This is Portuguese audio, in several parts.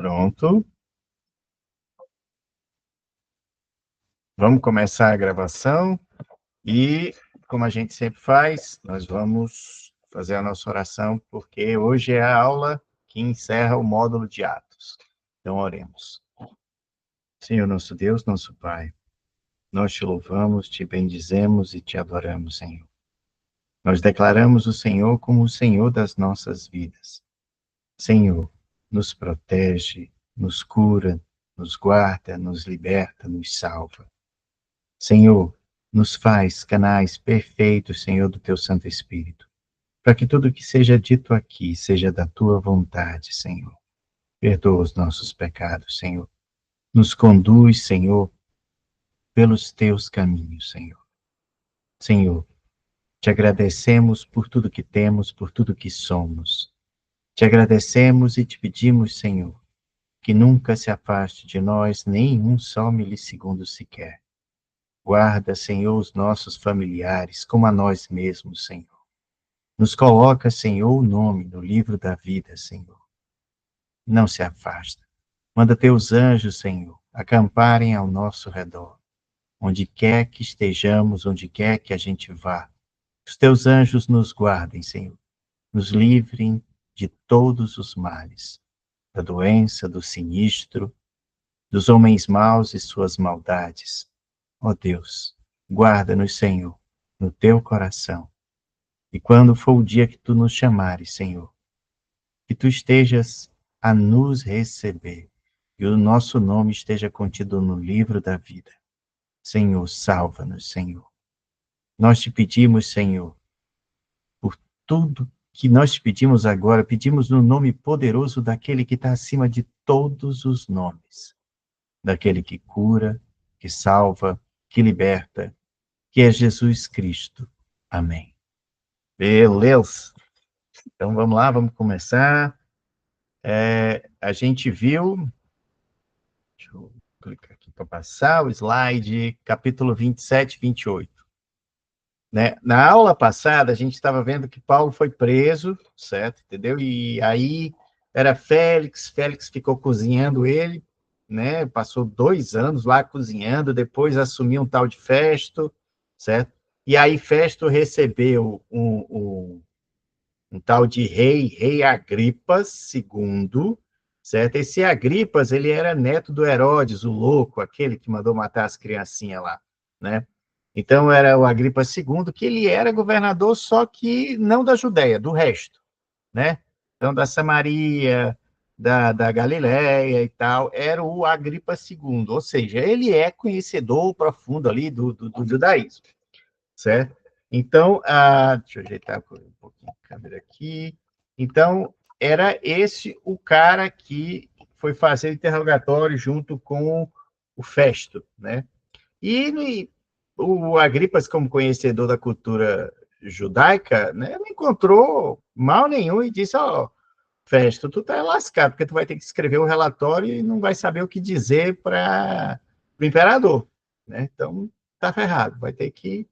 Pronto. Vamos começar a gravação e, como a gente sempre faz, nós vamos fazer a nossa oração, porque hoje é a aula que encerra o módulo de Atos. Então, oremos. Senhor, nosso Deus, nosso Pai, nós te louvamos, te bendizemos e te adoramos, Senhor. Nós declaramos o Senhor como o Senhor das nossas vidas. Senhor, nos protege, nos cura, nos guarda, nos liberta, nos salva. Senhor, nos faz canais perfeitos, Senhor, do teu Santo Espírito, para que tudo que seja dito aqui seja da tua vontade, Senhor. Perdoa os nossos pecados, Senhor. Nos conduz, Senhor, pelos teus caminhos, Senhor. Senhor, te agradecemos por tudo que temos, por tudo que somos. Te agradecemos e te pedimos, Senhor, que nunca se afaste de nós nem um só milissegundo sequer. Guarda, Senhor, os nossos familiares, como a nós mesmos, Senhor. Nos coloca, Senhor, o nome no livro da vida, Senhor. Não se afasta. Manda teus anjos, Senhor, acamparem ao nosso redor. Onde quer que estejamos, onde quer que a gente vá. Os teus anjos nos guardem, Senhor. Nos livrem de todos os males. Da doença, do sinistro, dos homens maus e suas maldades. Ó Deus, guarda-nos, Senhor, no teu coração. E quando for o dia que tu nos chamares, Senhor, que tu estejas a nos receber e o nosso nome esteja contido no livro da vida. Senhor, salva-nos, Senhor. Nós te pedimos, Senhor, por tudo que nós te pedimos agora, pedimos no nome poderoso daquele que está acima de todos os nomes. Daquele que cura, que salva, que liberta, que é Jesus Cristo. Amém. Beleza. Então vamos lá, vamos começar. A gente viu, deixa eu clicar aqui para passar o slide, capítulo 27, 28. Né? Na aula passada, a gente estava vendo que Paulo foi preso, certo? Entendeu? E aí era Félix ficou cozinhando ele, né? Passou 2 anos lá cozinhando, depois assumiu um tal de Festo, certo? E aí Festo recebeu um tal de rei Agripas II, certo? Esse Agripas, ele era neto do Herodes, o louco, aquele que mandou matar as criancinhas lá, né? Então, era o Agripas II, que ele era governador, só que não da Judéia, do resto, né? Então, da Samaria, da Galiléia e tal, era o Agripas II, ou seja, ele é conhecedor profundo ali do judaísmo, certo? Então, deixa eu ajeitar um pouquinho a câmera aqui. Então, era esse o cara que foi fazer o interrogatório junto com o Festo, né? E o Agripas, como conhecedor da cultura judaica, né, não encontrou mal nenhum e disse, ó, Festo, tu tá lascado, porque tu vai ter que escrever o relatório e não vai saber o que dizer para o imperador, né? Então, tá ferrado, vai ter que,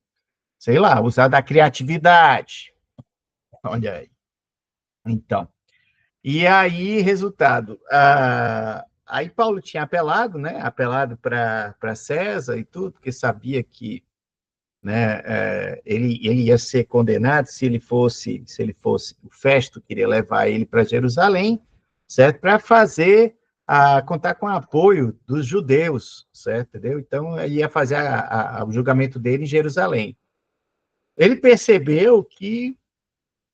sei lá, usar da criatividade. Olha aí. Então, e aí, resultado, aí Paulo tinha apelado, né? Apelado para César e tudo, porque sabia que, né, ele ia ser condenado se ele fosse o Festo queria levar ele para Jerusalém, certo? Para fazer contar com o apoio dos judeus, certo? Entendeu? Então ele ia fazer o julgamento dele em Jerusalém. Ele percebeu que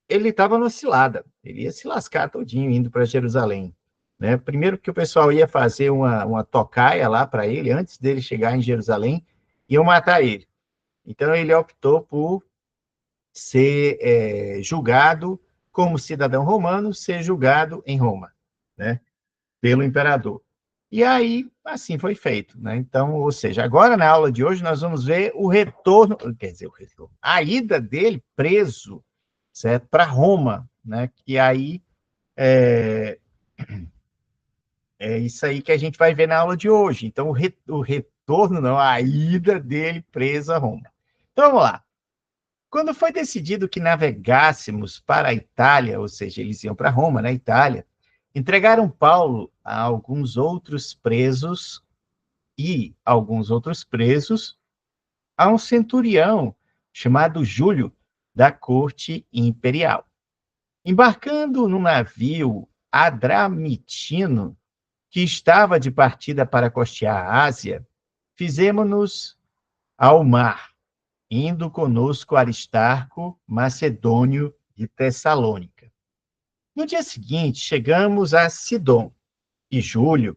ele estava numa cilada, ele ia se lascar todinho indo para Jerusalém, né? Primeiro que o pessoal ia fazer uma tocaia lá para ele, antes dele chegar em Jerusalém, iam matar ele. Então ele optou por ser julgado como cidadão romano, ser julgado em Roma, né? Pelo imperador. E aí, assim foi feito, né? Então, ou seja, agora na aula de hoje nós vamos ver o retorno, quer dizer, a ida dele preso, certo? Para Roma, né? Que aí é isso aí que a gente vai ver na aula de hoje. Então, o retorno, não, a ida dele preso a Roma. Então, vamos lá. Quando foi decidido que navegássemos para a Itália, ou seja, eles iam para Roma, na Itália, entregaram Paulo a alguns outros presos a um centurião chamado Júlio, da corte imperial. Embarcando num navio adramitino, que estava de partida para costear a Ásia, fizemos-nos ao mar, indo conosco Aristarco, macedônio de Tessalônica. No dia seguinte, chegamos a Sidom, e Júlio,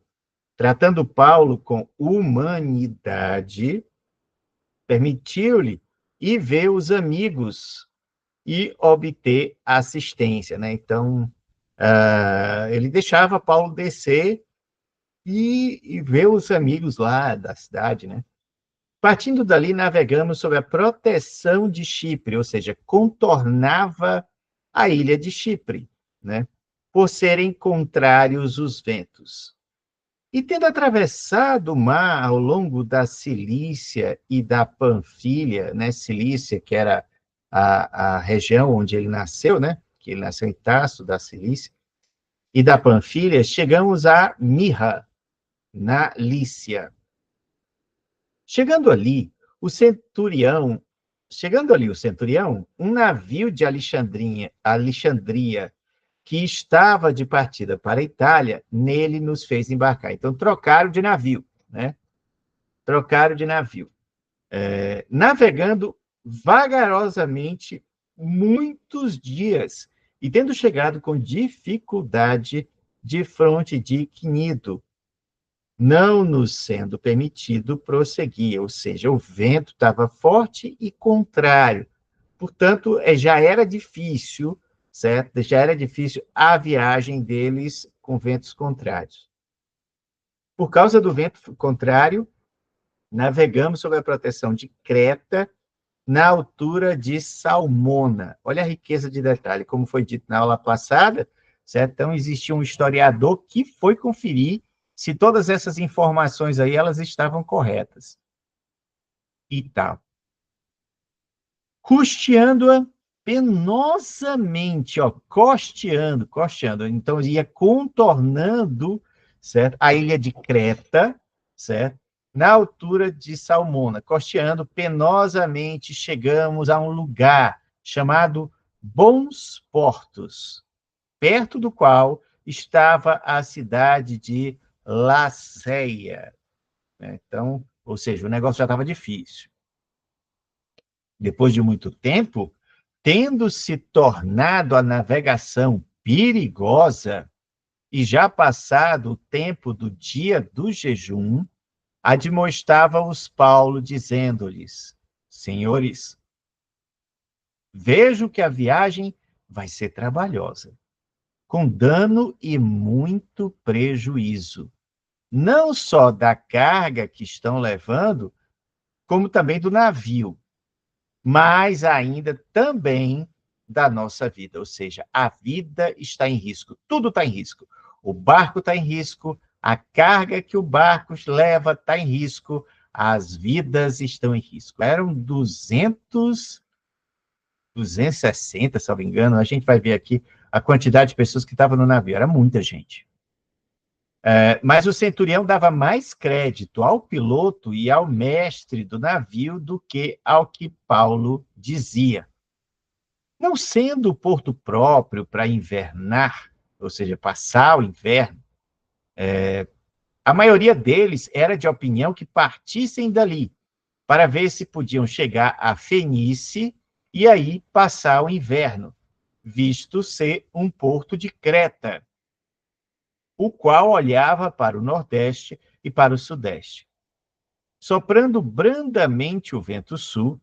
tratando Paulo com humanidade, permitiu-lhe ir ver os amigos e obter assistência, né? Então, ele deixava Paulo descer e ver os amigos lá da cidade, né? Partindo dali, navegamos sob a proteção de Chipre, ou seja, contornava a ilha de Chipre, né? Por serem contrários os ventos. E tendo atravessado o mar ao longo da Cilícia e da Panfilha, né? Cilícia, que era a região onde ele nasceu, né? Que ele nasceu em Tarso, da Cilícia, e da Panfilha, chegamos a Mirra, na Lícia. Chegando ali, o centurião, um navio de Alexandria, que estava de partida para a Itália, nele nos fez embarcar. Então, trocaram de navio, né? Trocaram de navio. Navegando vagarosamente muitos dias, e tendo chegado com dificuldade de fronte de Quinido, não nos sendo permitido prosseguir, ou seja, o vento estava forte e contrário. Portanto, já era difícil, certo? Já era difícil a viagem deles com ventos contrários. Por causa do vento contrário, navegamos sob a proteção de Creta, na altura de Salmona. Olha a riqueza de detalhe, como foi dito na aula passada, certo? Então, existia um historiador que foi conferir se todas essas informações aí, elas estavam corretas. E tal. Custeando-a penosamente, ó, costeando. Então, ia contornando, certo? A ilha de Creta, certo? Na altura de Salmona, costeando penosamente, chegamos a um lugar chamado Bons Portos, perto do qual estava a cidade de Laceia. Então, ou seja, o negócio já estava difícil. Depois de muito tempo, tendo se tornado a navegação perigosa e já passado o tempo do dia do jejum, admoestava-os Paulo, dizendo-lhes: Senhores, vejo que a viagem vai ser trabalhosa, com dano e muito prejuízo, não só da carga que estão levando, como também do navio, mas ainda também da nossa vida, ou seja, a vida está em risco, tudo está em risco. O barco está em risco, a carga que o barco leva está em risco, as vidas estão em risco. Eram 260, se não me engano, a gente vai ver aqui a quantidade de pessoas que estavam no navio, era muita gente. Mas o centurião dava mais crédito ao piloto e ao mestre do navio do que ao que Paulo dizia. Não sendo o porto próprio para invernar, ou seja, passar o inverno, a maioria deles era de opinião que partissem dali, para ver se podiam chegar a Fenícia e aí passar o inverno, visto ser um porto de Creta, o qual olhava para o nordeste e para o sudeste. Soprando brandamente o vento sul,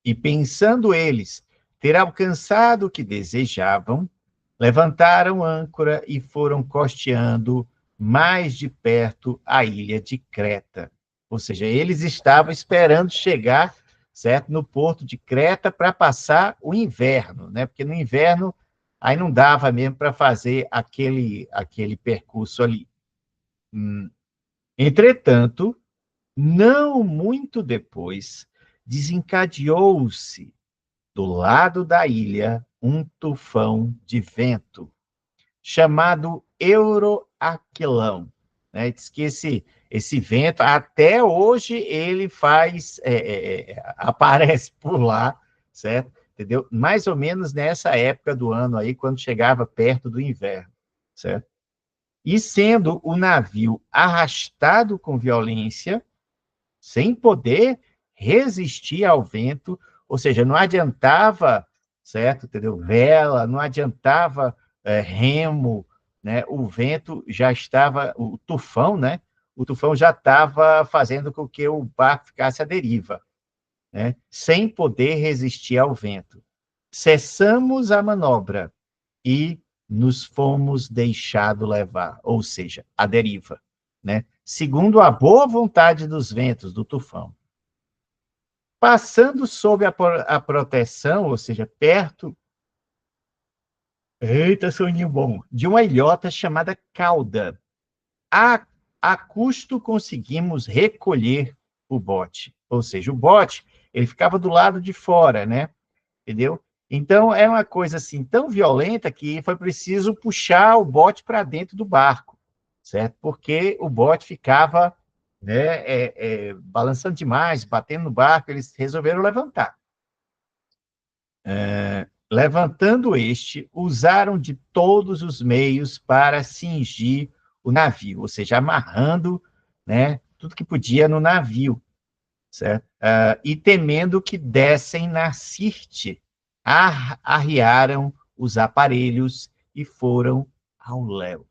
e pensando eles ter alcançado o que desejavam, levantaram âncora e foram costeando mais de perto a ilha de Creta. Ou seja, eles estavam esperando chegar, certo, no porto de Creta para passar o inverno, né? Porque no inverno aí não dava mesmo para fazer aquele percurso ali. Entretanto, não muito depois, desencadeou-se do lado da ilha um tufão de vento, chamado Euroaquilão. Né? Diz que esse vento, até hoje, ele aparece por lá, certo? Entendeu? Mais ou menos nessa época do ano aí, quando chegava perto do inverno, certo? E sendo o navio arrastado com violência, sem poder resistir ao vento, ou seja, não adiantava, certo? Entendeu? Vela, não adiantava remo, né? O vento já estava, o tufão, né? O tufão já estava fazendo com que o barco ficasse à deriva, né? Sem poder resistir ao vento. Cessamos a manobra e nos fomos deixado levar, ou seja, à deriva, né? Segundo a boa vontade dos ventos do tufão. Passando sob a proteção, ou seja, perto, eita, soninho bom, de uma ilhota chamada Cauda. A, a custo conseguimos recolher o bote, ou seja, o bote, ele ficava do lado de fora, né? Entendeu? Então, é uma coisa assim tão violenta que foi preciso puxar o bote para dentro do barco, certo? Porque o bote ficava, né, balançando demais, batendo no barco, eles resolveram levantar. Levantando este, usaram de todos os meios para cingir o navio, ou seja, amarrando, né, tudo que podia no navio, certo? E temendo que dessem na Sirte, arriaram os aparelhos e foram ao léu.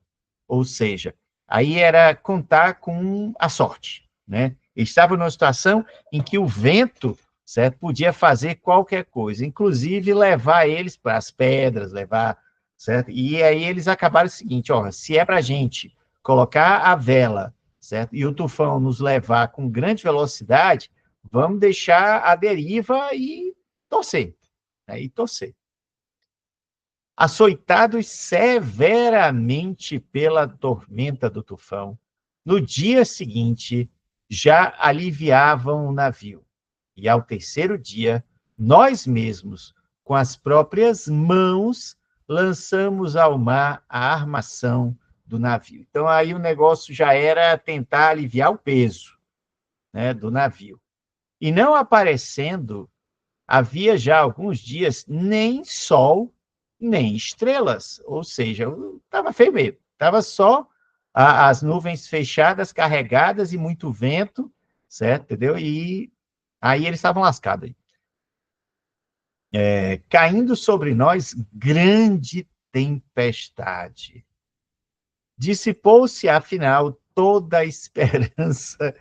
Ou seja, aí era contar com a sorte, né? Estava numa situação em que o vento, certo, podia fazer qualquer coisa, inclusive levar eles para as pedras, levar, certo? E aí eles acabaram o seguinte, ó, se é para a gente colocar a vela, certo, e o tufão nos levar com grande velocidade, vamos deixar a deriva e torcer, né? E torcer. Açoitados severamente pela tormenta do tufão, no dia seguinte já aliviavam o navio. E ao terceiro dia, nós mesmos, com as próprias mãos, lançamos ao mar a armação do navio. Então, aí o negócio já era tentar aliviar o peso, né, do navio. E não aparecendo, havia já alguns dias nem sol, nem estrelas, ou seja, estava feio mesmo, estava só as nuvens fechadas, carregadas e muito vento, certo? Entendeu? E aí eles estavam lascados. Caindo sobre nós grande tempestade. Dissipou-se, afinal, toda a esperança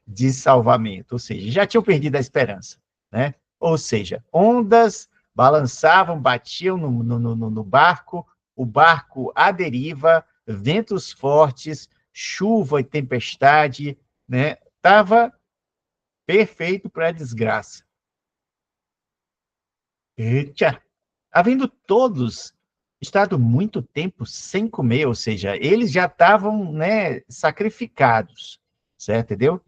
de salvamento, ou seja, já tinham perdido a esperança, né? Ou seja, ondas balançavam, batiam no barco, o barco à deriva, ventos fortes, chuva e tempestade, né? Estava perfeito para a desgraça. Eita! Havendo todos estado muito tempo sem comer, ou seja, eles já estavam, né, sacrificados, certo? Entendeu?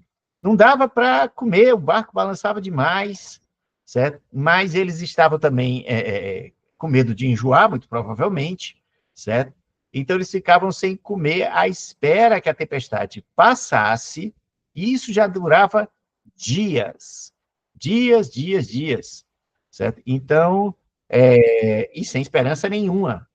Não dava para comer, o barco balançava demais, certo? Mas eles estavam também com medo de enjoar, muito provavelmente, certo? Então eles ficavam sem comer à espera que a tempestade passasse, e isso já durava dias, dias, dias, dias, certo? Então, e sem esperança nenhuma,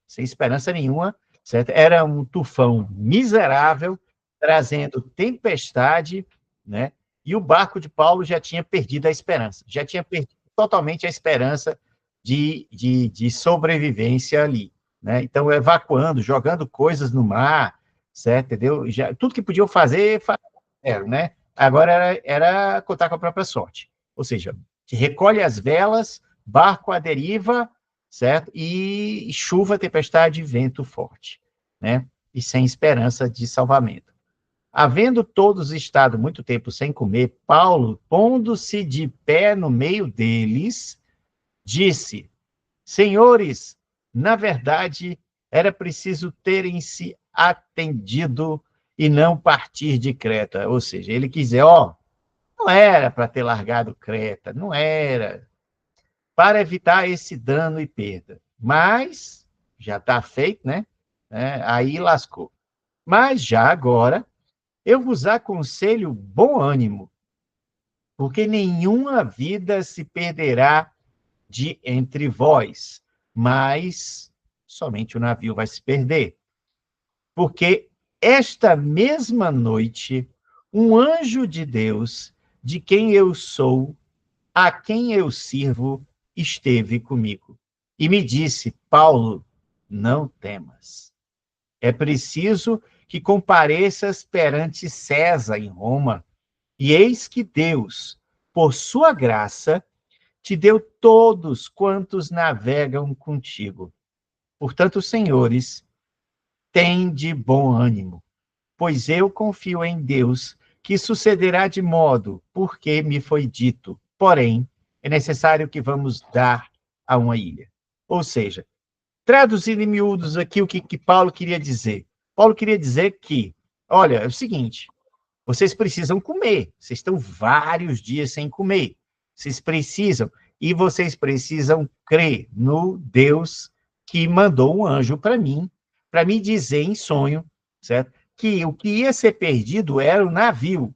certo? Era um tufão miserável, trazendo tempestade, né? E o barco de Paulo já tinha perdido a esperança, já tinha perdido totalmente a esperança de sobrevivência ali, né? Então, evacuando, jogando coisas no mar, certo? Entendeu? Já, tudo que podiam fazer, fizeram, né? Agora era contar com a própria sorte. Ou seja, recolhe as velas, barco à deriva, certo? E chuva, tempestade, vento forte, né? E sem esperança de salvamento. Havendo todos estado muito tempo sem comer, Paulo, pondo-se de pé no meio deles, disse: Senhores, na verdade, era preciso terem se atendido e não partir de Creta. Ou seja, ele quis dizer, ó, não era para ter largado Creta, não era, para evitar esse dano e perda. Mas já está feito, né? né? Aí lascou. Mas já agora, eu vos aconselho bom ânimo, porque nenhuma vida se perderá de entre vós, mas somente o navio vai se perder. Porque esta mesma noite, um anjo de Deus, de quem eu sou, a quem eu sirvo, esteve comigo. E me disse: Paulo, não temas. É preciso que compareças perante César em Roma, e eis que Deus, por sua graça, te deu todos quantos navegam contigo. Portanto, senhores, tende bom ânimo, pois eu confio em Deus, que sucederá de modo, porque me foi dito. Porém, é necessário que vamos dar a uma ilha. Ou seja, traduzindo em miúdos aqui o que Paulo queria dizer. Paulo queria dizer que, olha, é o seguinte, vocês precisam comer, vocês estão vários dias sem comer, vocês precisam, e vocês precisam crer no Deus que mandou um anjo para me dizer em sonho, certo? Que o que ia ser perdido era o navio,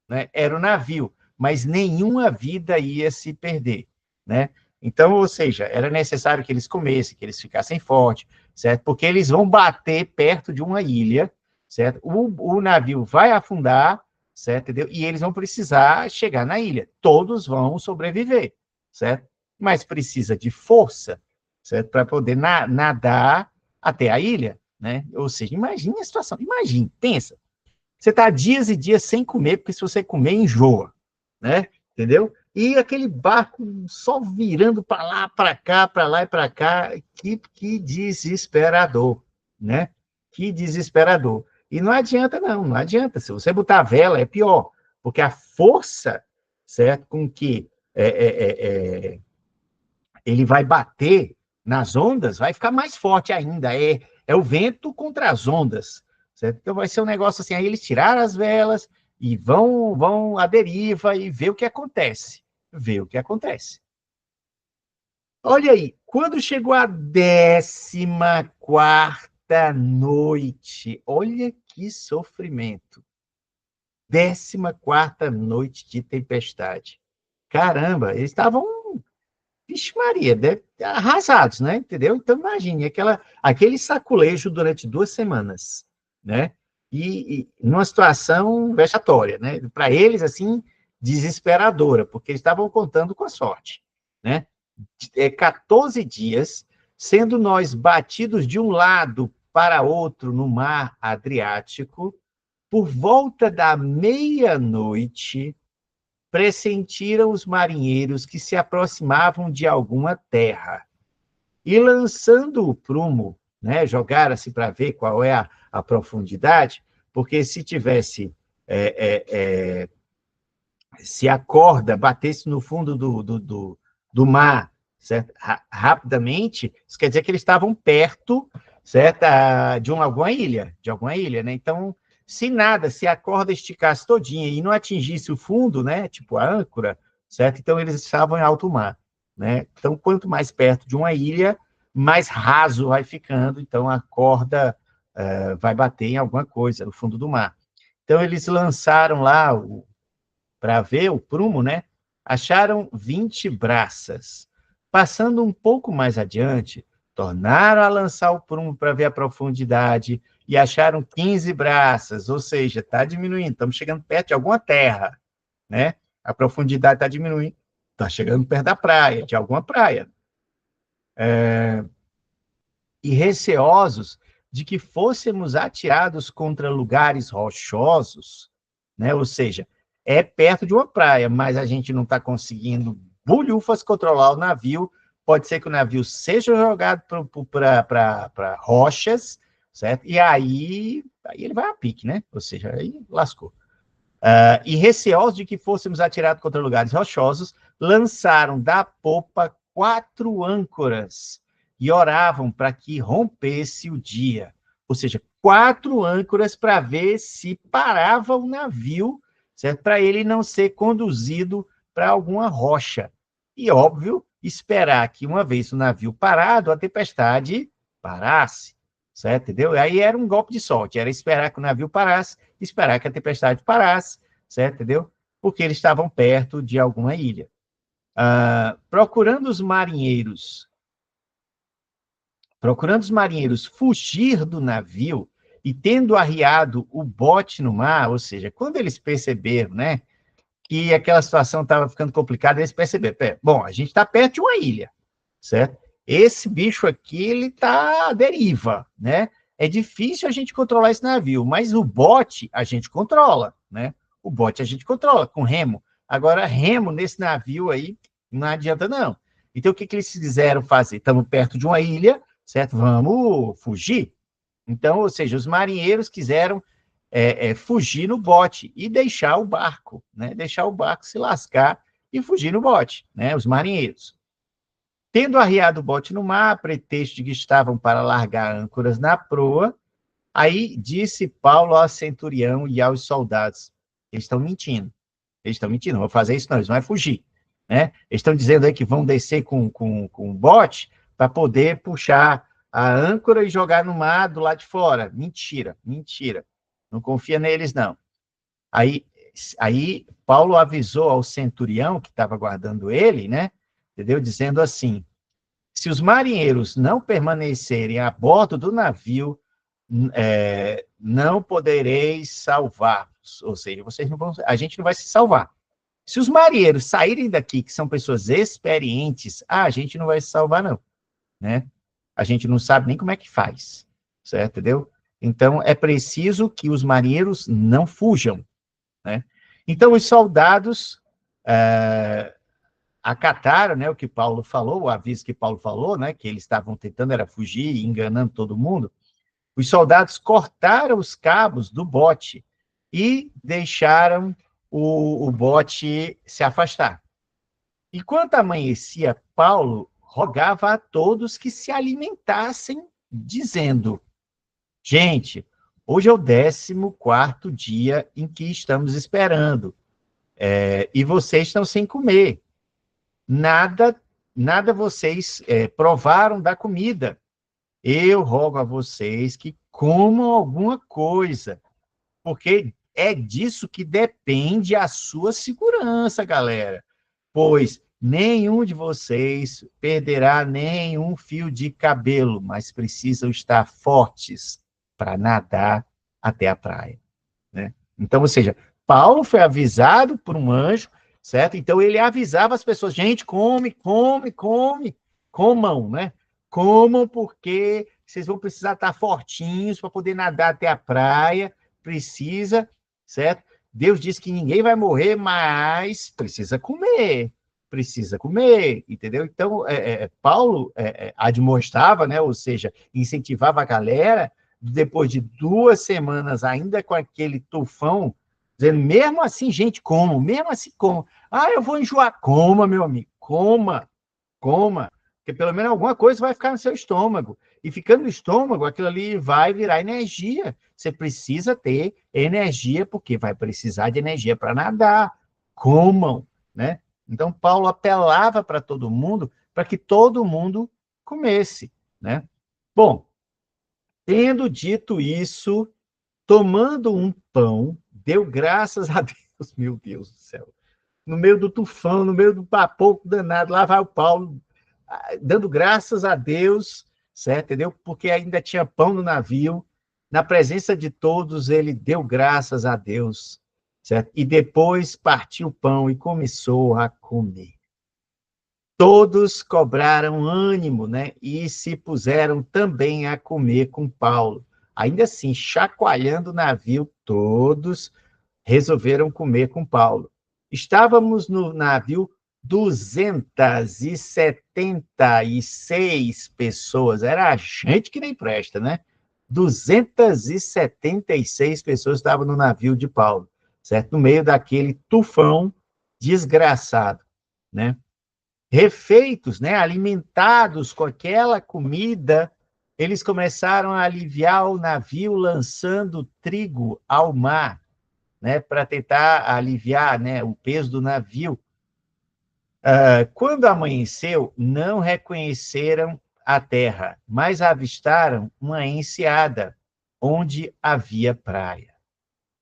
né? Era o navio, mas nenhuma vida ia se perder, né? Então, ou seja, era necessário que eles comessem, que eles ficassem fortes, certo? Porque eles vão bater perto de uma ilha, certo? O navio vai afundar, certo? Entendeu? E eles vão precisar chegar na ilha. Todos vão sobreviver, certo? Mas precisa de força, certo? Para poder nadar até a ilha, né? Ou seja, imagine a situação, imagine, pensa. Você está dias e dias sem comer, porque se você comer, enjoa, né? Entendeu? E aquele barco só virando para lá, para cá, para lá e para cá, que desesperador, né? Que desesperador. E não adianta, não, não adianta. Se você botar a vela, é pior, porque a força, certo, com que ele vai bater nas ondas, vai ficar mais forte ainda. É o vento contra as ondas, certo? Então vai ser um negócio assim, aí eles tiraram as velas e vão à deriva e ver o que acontece. Ver o que acontece. Olha aí, quando chegou a 14ª noite, olha que sofrimento. 14ª noite de tempestade. Caramba, eles estavam, vixe Maria, arrasados, né? Entendeu? Então, imagine, aquele saculejo durante 2 semanas, né? E numa situação vexatória, né? Para eles, assim, desesperadora, porque eles estavam contando com a sorte, né? 14 dias, sendo nós batidos de um lado para outro no mar Adriático, por volta da meia-noite, pressentiram os marinheiros que se aproximavam de alguma terra. E lançando o prumo, né, jogaram-se para ver qual é a profundidade, porque se tivesse, se a corda batesse no fundo do mar, certo? Rapidamente, isso quer dizer que eles estavam perto, certo? De alguma ilha, né? Então, se a corda esticasse todinha e não atingisse o fundo, né? Tipo a âncora, certo? Então, eles estavam em alto mar, né? Então, quanto mais perto de uma ilha, mais raso vai ficando, então a corda vai bater em alguma coisa no fundo do mar. Então, eles lançaram lá para ver o prumo, né? Acharam 20 braças. Passando um pouco mais adiante, tornaram a lançar o prumo para ver a profundidade e acharam 15 braças, ou seja, está diminuindo, estamos chegando perto de alguma terra, né? A profundidade está diminuindo, está chegando perto da praia, de alguma praia. E receosos de que fôssemos atirados contra lugares rochosos, né? Ou seja, é perto de uma praia, mas a gente não está conseguindo bulhufas controlar o navio. Pode ser que o navio seja jogado para rochas, certo? E aí ele vai a pique, né? Ou seja, aí lascou. E receosos de que fôssemos atirados contra lugares rochosos, lançaram da popa 4 âncoras e oravam para que rompesse o dia. Ou seja, 4 âncoras para ver se parava o navio, certo? Para ele não ser conduzido para alguma rocha. E, óbvio, esperar que, uma vez o navio parado, a tempestade parasse, certo? Entendeu? Aí era um golpe de sorte, era esperar que o navio parasse, esperar que a tempestade parasse, certo? Entendeu? Porque eles estavam perto de alguma ilha. Procurando os marinheiros fugir do navio e tendo arriado o bote no mar, ou seja, quando eles perceberam, né, que aquela situação estava ficando complicada, eles perceberam, bom, a gente está perto de uma ilha, certo? Esse bicho aqui, ele está à deriva, né? É difícil a gente controlar esse navio, mas o bote a gente controla, né? O bote a gente controla com remo. Agora, remo nesse navio aí, não adianta não. Então, o que eles quiseram fazer? Estamos perto de uma ilha, certo? Vamos fugir. Então, ou seja, os marinheiros quiseram fugir no bote e deixar o barco, né? Deixar o barco se lascar e fugir no bote, né? Os marinheiros. Tendo arriado o bote no mar, a pretexto de que estavam para largar âncoras na proa, aí disse Paulo ao centurião e aos soldados: eles estão mentindo, não vão fazer isso não, eles vão fugir, né? Eles estão dizendo aí que vão descer com o bote para poder puxar a âncora e jogar no mar do lado de fora. Mentira, mentira. Não confia neles, não. Aí Paulo avisou ao centurião que estava guardando ele, né? Entendeu? Dizendo assim: se os marinheiros não permanecerem a bordo do navio, não podereis salvar-vos. Ou seja, vocês não vão, a gente não vai se salvar. Se os marinheiros saírem daqui, que são pessoas experientes, a gente não vai se salvar, não, né? A gente não sabe nem como é que faz, certo? Entendeu? Então, é preciso que os marinheiros não fujam, né? Então, os soldados acataram, né, o que Paulo falou, o aviso que Paulo falou, né, que eles estavam tentando era fugir, enganando todo mundo. Os soldados cortaram os cabos do bote e deixaram o bote se afastar. Enquanto amanhecia, Paulo rogava a todos que se alimentassem, dizendo: gente, hoje é o 14º dia em que estamos esperando, e vocês estão sem comer. Nada vocês provaram da comida. Eu rogo a vocês que comam alguma coisa, porque é disso que depende a sua segurança, galera. Pois nenhum de vocês perderá nenhum fio de cabelo, mas precisam estar fortes para nadar até a praia, né? Então, ou seja, Paulo foi avisado por um anjo, certo? Então, ele avisava as pessoas: gente, comam, né? Comam, porque vocês vão precisar estar fortinhos para poder nadar até a praia, precisa, certo? Deus diz que ninguém vai morrer, mas precisa comer, entendeu? Então, Paulo admoestava, né? Ou seja, incentivava a galera, depois de 2 semanas, ainda com aquele tufão, dizendo, mesmo assim, gente, como? Mesmo assim, como? Ah, eu vou enjoar. Coma, meu amigo, coma, porque pelo menos alguma coisa vai ficar no seu estômago. E ficando no estômago, aquilo ali vai virar energia. Você precisa ter energia, porque vai precisar de energia para nadar. Comam, né? Então, Paulo apelava para todo mundo, para que todo mundo comesse, né? Bom, tendo dito isso, tomando um pão, deu graças a Deus, meu Deus do céu. No meio do tufão, no meio do papoco danado, lá vai o Paulo, dando graças a Deus, certo? Entendeu? Porque ainda tinha pão no navio. Na presença de todos, ele deu graças a Deus, certo? E depois partiu o pão e começou a comer. Todos cobraram ânimo, né? E se puseram também a comer com Paulo. Ainda assim, chacoalhando o navio, todos resolveram comer com Paulo. Estávamos no navio 276 pessoas. Era gente que nem presta, né? 276 pessoas estavam no navio de Paulo, certo? No meio daquele tufão desgraçado, né? Refeitos, né, alimentados com aquela comida, eles começaram a aliviar o navio lançando trigo ao mar, né, para tentar aliviar, né, o peso do navio. Quando amanheceu, não reconheceram à terra, mas avistaram uma enseada, onde havia praia.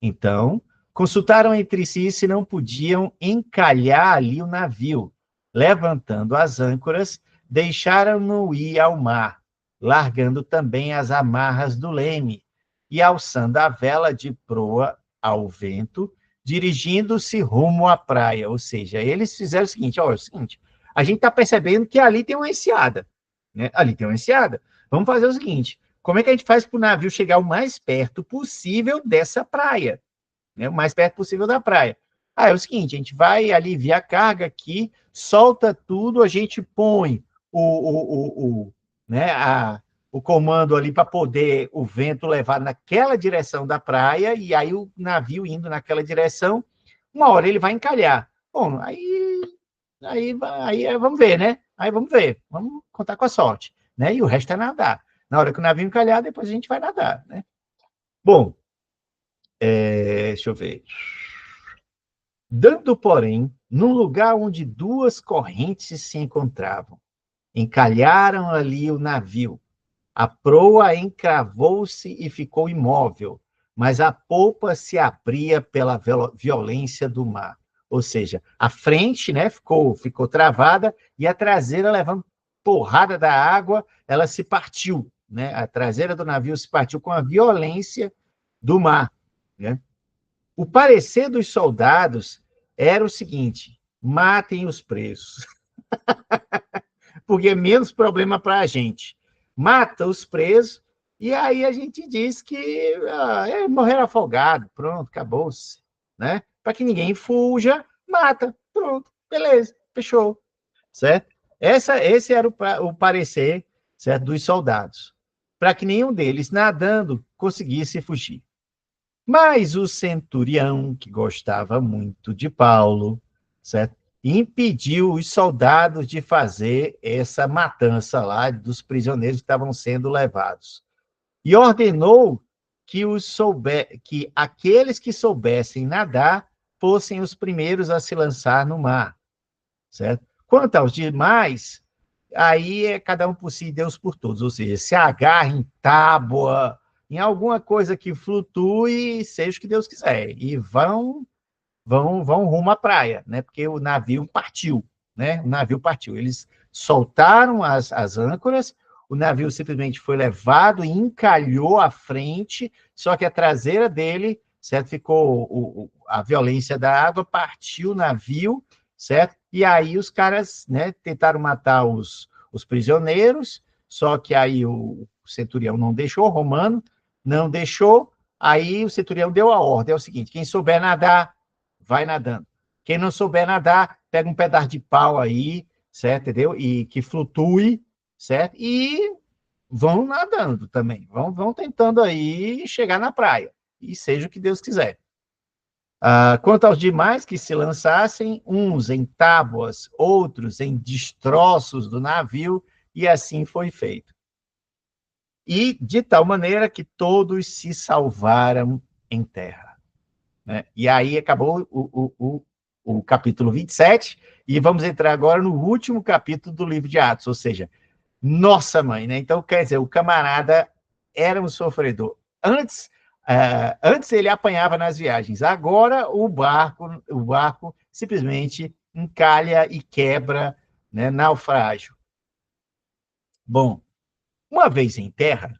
Então, consultaram entre si se não podiam encalhar ali o navio. Levantando as âncoras, deixaram-no ir ao mar, largando também as amarras do leme, e alçando a vela de proa ao vento, dirigindo-se rumo à praia. Ou seja, eles fizeram o seguinte: ó, é o seguinte, a gente está percebendo que ali tem uma enseada, né? Ali tem uma enseada. Vamos fazer o seguinte: como é que a gente faz para o navio chegar o mais perto possível dessa praia? Né? O mais perto possível da praia. É o seguinte, a gente vai aliviar a carga aqui, solta tudo, a gente põe né, o comando ali para poder o vento levar naquela direção da praia, e aí o navio indo naquela direção, uma hora ele vai encalhar. Bom, aí vamos ver, né? Aí vamos ver, vamos contar com a sorte, né? E o resto é nadar. Na hora que o navio encalhar, depois a gente vai nadar, né? Bom, deixa eu ver. Dando, porém, num lugar onde duas correntes se encontravam, encalharam ali o navio. A proa encravou-se e ficou imóvel, mas a polpa se abria pela violência do mar. Ou seja, a frente, né, ficou travada e a traseira, levando porrada da água, ela se partiu, né? A traseira do navio se partiu com a violência do mar, né? O parecer dos soldados era o seguinte: matem os presos, porque é menos problema para a gente. Mata os presos, e aí a gente diz que morreram afogado, pronto, acabou-se. Né? Para que ninguém fuja, mata, pronto, beleza, fechou. Certo? Esse era o parecer, certo, dos soldados, para que nenhum deles, nadando, conseguisse fugir. Mas o centurião, que gostava muito de Paulo, certo? Impediu os soldados de fazer essa matança lá dos prisioneiros que estavam sendo levados. E ordenou que aqueles que soubessem nadar fossem os primeiros a se lançar no mar, certo? Quanto aos demais, aí é cada um por si e Deus por todos, ou seja, se agarre em tábua, em alguma coisa que flutue, seja o que Deus quiser, e vão rumo à praia, né? Porque o navio partiu, né? O navio partiu. Eles soltaram as âncoras, o navio simplesmente foi levado e encalhou à frente, só que a traseira dele, certo? Ficou a violência da água, partiu o navio, certo? E aí os caras, né, tentaram matar os prisioneiros, só que aí o centurião não deixou, o romano não deixou, aí o centurião deu a ordem, é o seguinte: quem souber nadar, vai nadando. Quem não souber nadar, pega um pedaço de pau aí, certo, entendeu? E que flutue, certo? E vão nadando também, vão tentando aí chegar na praia, e seja o que Deus quiser. Quanto aos demais que se lançassem, uns em tábuas, outros em destroços do navio, e assim foi feito. E de tal maneira que todos se salvaram em terra. Né? E aí acabou o capítulo 27, e vamos entrar agora no último capítulo do livro de Atos, ou seja, nossa mãe, né? Então, quer dizer, o camarada era um sofredor. Antes ele apanhava nas viagens, agora o barco simplesmente encalha e quebra, né? Naufrágio. Bom, uma vez em terra,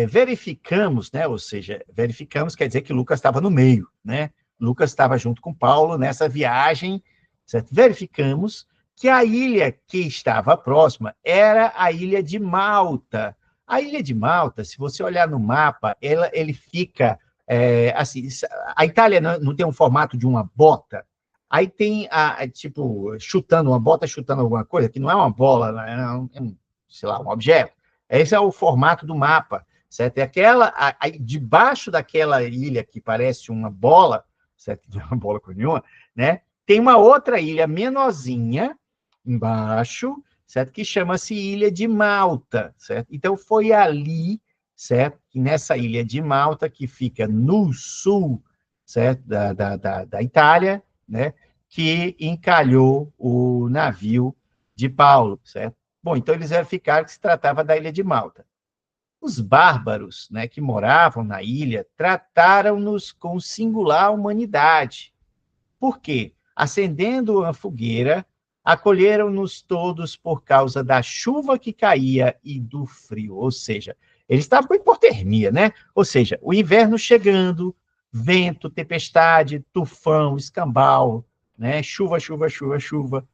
verificamos, né? Ou seja, verificamos quer dizer que Lucas estava no meio, né? Lucas estava junto com Paulo nessa viagem, certo? Verificamos que a ilha que estava próxima era a ilha de Malta. A ilha de Malta, se você olhar no mapa, ele fica assim. A Itália não tem um formato de uma bota. Aí tem tipo chutando uma bota, chutando alguma coisa que não é uma bola, sei lá, um objeto. Esse é o formato do mapa, certo? É debaixo daquela ilha que parece uma bola, certo? Não é uma bola com nenhuma, né? Tem uma outra ilha menorzinha embaixo, certo? Que chama-se Ilha de Malta, certo? Então foi ali, certo? Nessa ilha de Malta, que fica no sul, certo? Da Itália, né? Que encalhou o navio de Paulo, certo? Bom, então eles verificaram que se tratava da ilha de Malta. Os bárbaros, né, que moravam na ilha trataram-nos com singular humanidade. Por quê? Acendendo uma fogueira, acolheram-nos todos por causa da chuva que caía e do frio. Ou seja, eles estavam com hipotermia, né? Ou seja, o inverno chegando, vento, tempestade, tufão, escambau, né? Chuva, chuva, chuva, chuva.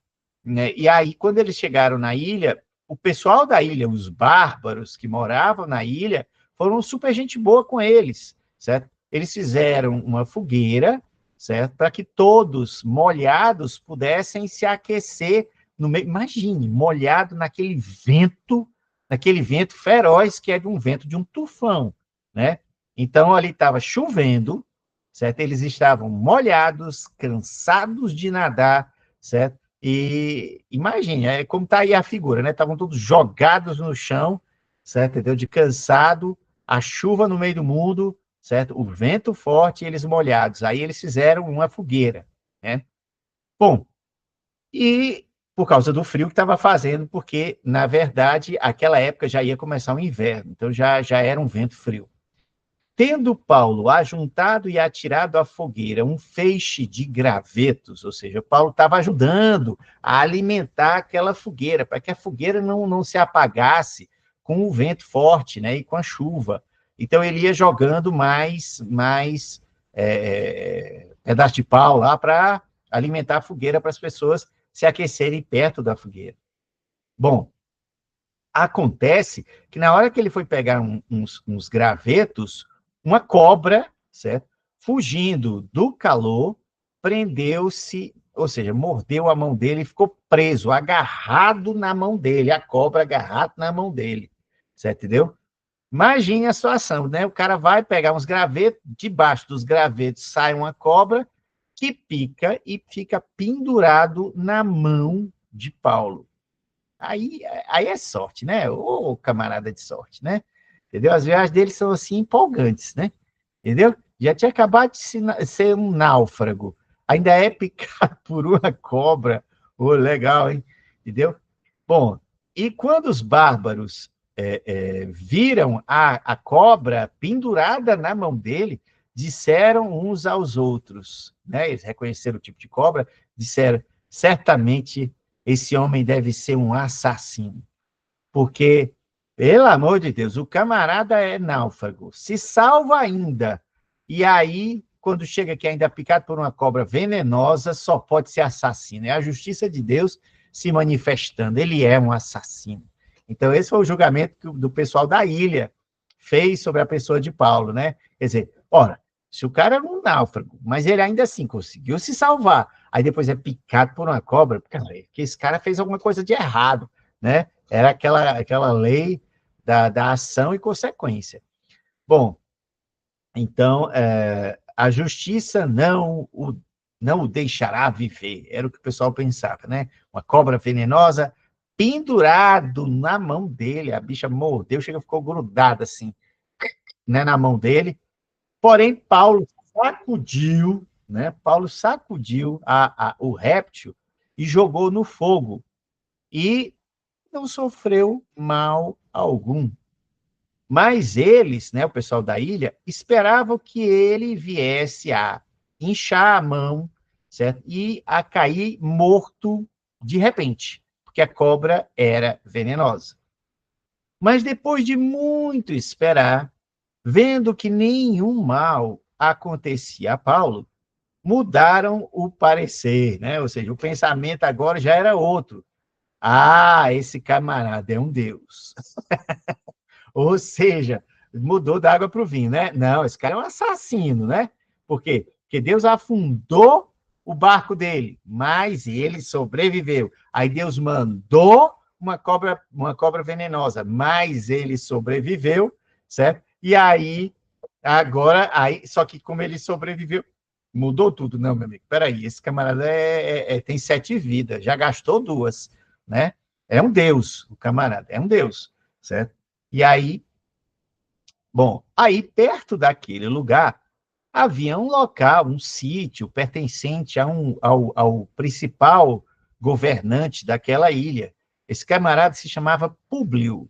Né? E aí, quando eles chegaram na ilha, o pessoal da ilha, os bárbaros que moravam na ilha, foram super gente boa com eles, certo? Eles fizeram uma fogueira, certo? Para que todos, molhados, pudessem se aquecer no meio. Imagine, molhado naquele vento feroz que é de um vento de um tufão, né? Então, ali estava chovendo, certo? Eles estavam molhados, cansados de nadar, certo? E imagine, é como está aí a figura, né? Estavam todos jogados no chão, certo? Entendeu? De cansado, a chuva no meio do mundo, certo? O vento forte e eles molhados. Aí eles fizeram uma fogueira, né? Bom, e por causa do frio que estava fazendo, porque, na verdade, aquela época já ia começar o inverno, então já era um vento frio. Tendo Paulo ajuntado e atirado à fogueira um feixe de gravetos, ou seja, Paulo estava ajudando a alimentar aquela fogueira, para que a fogueira não se apagasse com o vento forte, né, e com a chuva. Então ele ia jogando mais pedaço de pau lá para alimentar a fogueira para as pessoas se aquecerem perto da fogueira. Bom, acontece que na hora que ele foi pegar uns gravetos, uma cobra, certo? Fugindo do calor, prendeu-se, ou seja, mordeu a mão dele e ficou preso, agarrado na mão dele, a cobra agarrada na mão dele, certo? Entendeu? Imagine a situação, né? O cara vai pegar uns gravetos, debaixo dos gravetos sai uma cobra que pica e fica pendurado na mão de Paulo. Aí é sorte, né? Ô, camarada de sorte, né? Entendeu? As viagens deles são assim empolgantes, né? Entendeu? Já tinha acabado de ser um náufrago. Ainda é picado por uma cobra. Ô, legal, hein? Entendeu? Bom, e quando os bárbaros viram a cobra pendurada na mão dele, disseram uns aos outros, né? Eles reconheceram o tipo de cobra, disseram, certamente esse homem deve ser um assassino, porque, pelo amor de Deus, o camarada é náufrago, se salva ainda, e aí, quando chega aqui ainda picado por uma cobra venenosa, só pode ser assassino. É a justiça de Deus se manifestando, ele é um assassino. Então, esse foi o julgamento que do pessoal da ilha fez sobre a pessoa de Paulo, né? Quer dizer, ora, se o cara era um náufrago, mas ele ainda assim conseguiu se salvar, aí depois é picado por uma cobra, porque esse cara fez alguma coisa de errado, né? Era aquela lei da ação e consequência. Bom, então, a justiça não o deixará viver, era o que o pessoal pensava, né? Uma cobra venenosa pendurado na mão dele, a bicha mordeu, chega, ficou grudada assim, né, na mão dele. Porém, Paulo sacudiu, né? Paulo sacudiu o réptil e jogou no fogo e não sofreu mal algum. Mas eles, né, o pessoal da ilha, esperavam que ele viesse a inchar a mão, certo? E a cair morto de repente, porque a cobra era venenosa. Mas depois de muito esperar, vendo que nenhum mal acontecia a Paulo, mudaram o parecer, né? Ou seja, o pensamento agora já era outro. Ah, esse camarada é um deus. Ou seja, mudou da água para o vinho, né? Não, esse cara é um assassino, né? Por quê? Porque Deus afundou o barco dele, mas ele sobreviveu. Aí Deus mandou uma cobra venenosa, mas ele sobreviveu, certo? E aí, agora, só que como ele sobreviveu, mudou tudo. Não, meu amigo, peraí, esse camarada tem 7 vidas, já gastou 2, né? É um deus, o camarada, é um deus, certo? E aí, bom, aí perto daquele lugar havia um local, um sítio pertencente ao principal governante daquela ilha. Esse camarada se chamava Públio,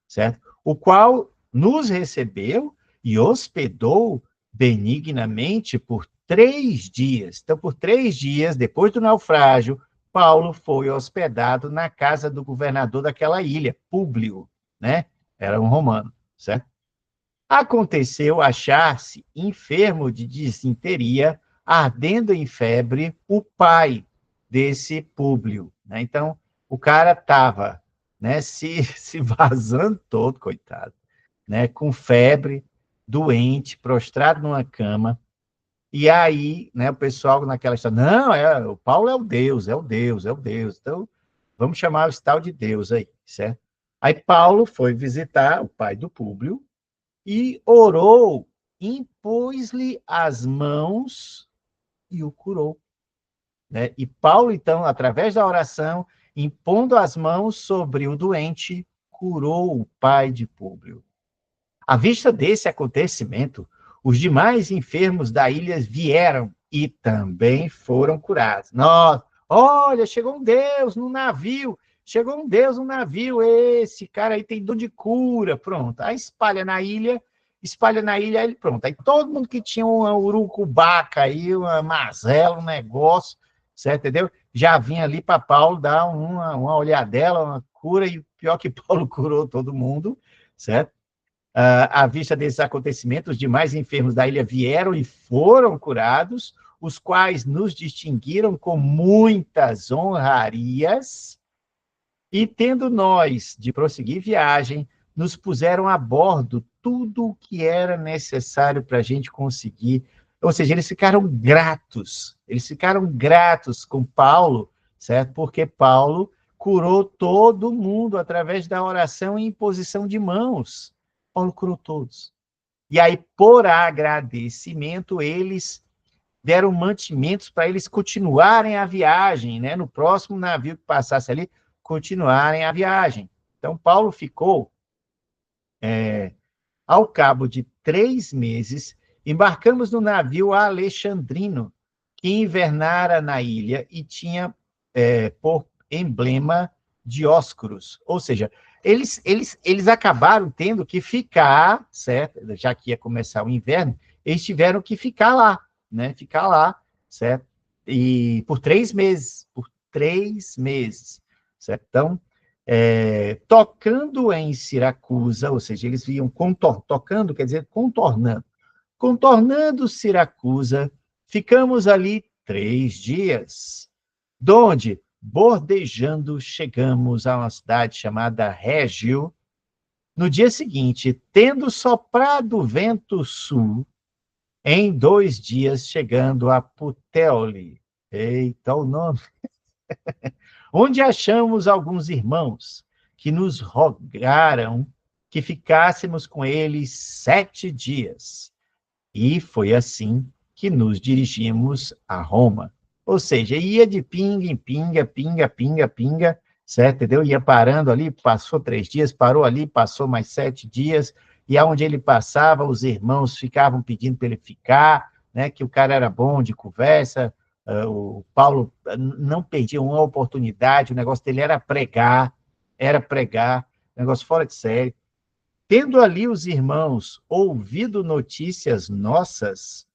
certo? O qual nos recebeu e hospedou benignamente por 3 dias. Então, por 3 dias, depois do naufrágio, Paulo foi hospedado na casa do governador daquela ilha, Públio, né? Era um romano, certo? Aconteceu achar-se enfermo de disenteria, ardendo em febre, o pai desse Públio, né? Então, o cara estava, né, se vazando todo, coitado, né, com febre, doente, prostrado numa cama. E aí, né, o pessoal naquela história, não, o Paulo é o Deus, é o Deus, é o Deus. Então, vamos chamar esse tal de Deus aí, certo? Aí Paulo foi visitar o pai do Públio e orou, impôs-lhe as mãos e o curou, né? E Paulo, então, através da oração, impondo as mãos sobre o doente, curou o pai de Públio. À vista desse acontecimento, os demais enfermos da ilha vieram e também foram curados. Nós, olha, chegou um Deus no navio, chegou um Deus no navio, esse cara aí tem dom de cura, pronto. Aí espalha na ilha, aí pronto. Aí todo mundo que tinha uma urucubaca aí, uma mazela, um negócio, certo, entendeu? Já vinha ali para Paulo dar uma olhadela, uma cura, e pior que Paulo curou todo mundo, certo? À vista desses acontecimentos, os demais enfermos da ilha vieram e foram curados, os quais nos distinguiram com muitas honrarias, e tendo nós de prosseguir viagem, nos puseram a bordo tudo o que era necessário para a gente conseguir. Ou seja, eles ficaram gratos com Paulo, certo? Porque Paulo curou todo mundo através da oração e imposição de mãos. Paulo curou todos. E aí, por agradecimento, eles deram mantimentos para eles continuarem a viagem, né? No próximo navio que passasse ali, continuarem a viagem. Então, Paulo ficou, ao cabo de 3 meses, embarcamos no navio Alexandrino, que invernara na ilha e tinha por emblema Dióscuros. Ou seja, eles acabaram tendo que ficar, certo? Já que ia começar o inverno, eles tiveram que ficar lá, né? Ficar lá, certo? E por 3 meses, certo? Então, tocando em Siracusa, ou seja, eles iam tocando, quer dizer, contornando Siracusa, ficamos ali 3 dias, donde, bordejando, chegamos a uma cidade chamada Régio. No dia seguinte, tendo soprado o vento sul, em 2 dias, chegando a Puteoli, eita o nome, onde achamos alguns irmãos que nos rogaram que ficássemos com eles 7 dias. E foi assim que nos dirigimos a Roma. Ou seja, ia de pinga em pinga, pinga, certo? Entendeu? Ia parando ali, passou 3 dias, parou ali, passou mais 7 dias, e aonde ele passava, os irmãos ficavam pedindo para ele ficar, né? Que o cara era bom de conversa, o Paulo não perdia uma oportunidade, o negócio dele era pregar, negócio fora de série. Tendo ali os irmãos ouvido notícias nossas,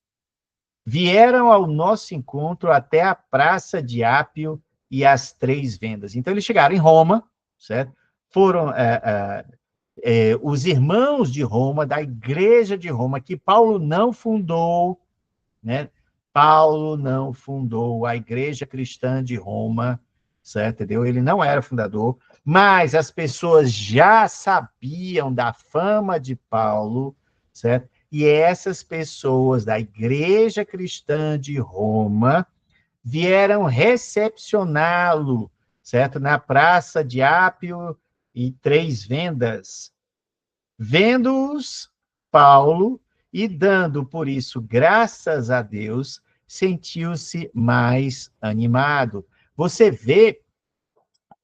vieram ao nosso encontro até a praça de Ápio e as 3 vendas. Então, eles chegaram em Roma, certo? Foram os irmãos de Roma, da igreja de Roma, que Paulo não fundou, né? Paulo não fundou a igreja cristã de Roma, certo? Entendeu? Ele não era fundador, mas as pessoas já sabiam da fama de Paulo, certo? E essas pessoas da igreja cristã de Roma vieram recepcioná-lo, certo? Na praça de Ápio e 3 vendas. Vendo-os, Paulo, e dando por isso graças a Deus, sentiu-se mais animado. Você vê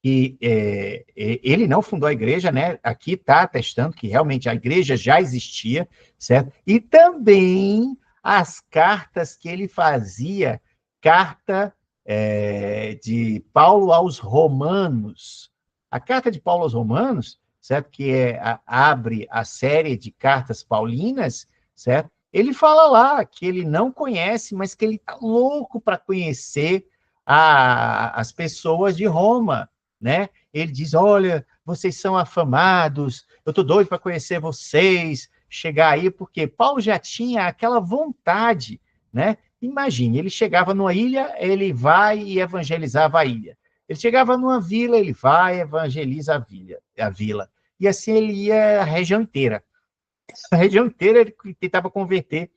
que ele não fundou a igreja, né? Aqui está atestando que realmente a igreja já existia, certo? E também as cartas que ele fazia, carta de Paulo aos Romanos. A carta de Paulo aos Romanos, certo? Que abre a série de cartas paulinas, certo? Ele fala lá que ele não conhece, mas que ele está louco para conhecer as pessoas de Roma, né? Ele diz, olha, vocês são afamados, eu estou doido para conhecer vocês, chegar aí, porque Paulo já tinha aquela vontade, né? Imagine, ele chegava numa ilha, ele vai e evangelizava a ilha. Ele chegava numa vila, ele vai e evangeliza a vila. E assim ele ia a região inteira. A região inteira ele tentava converter,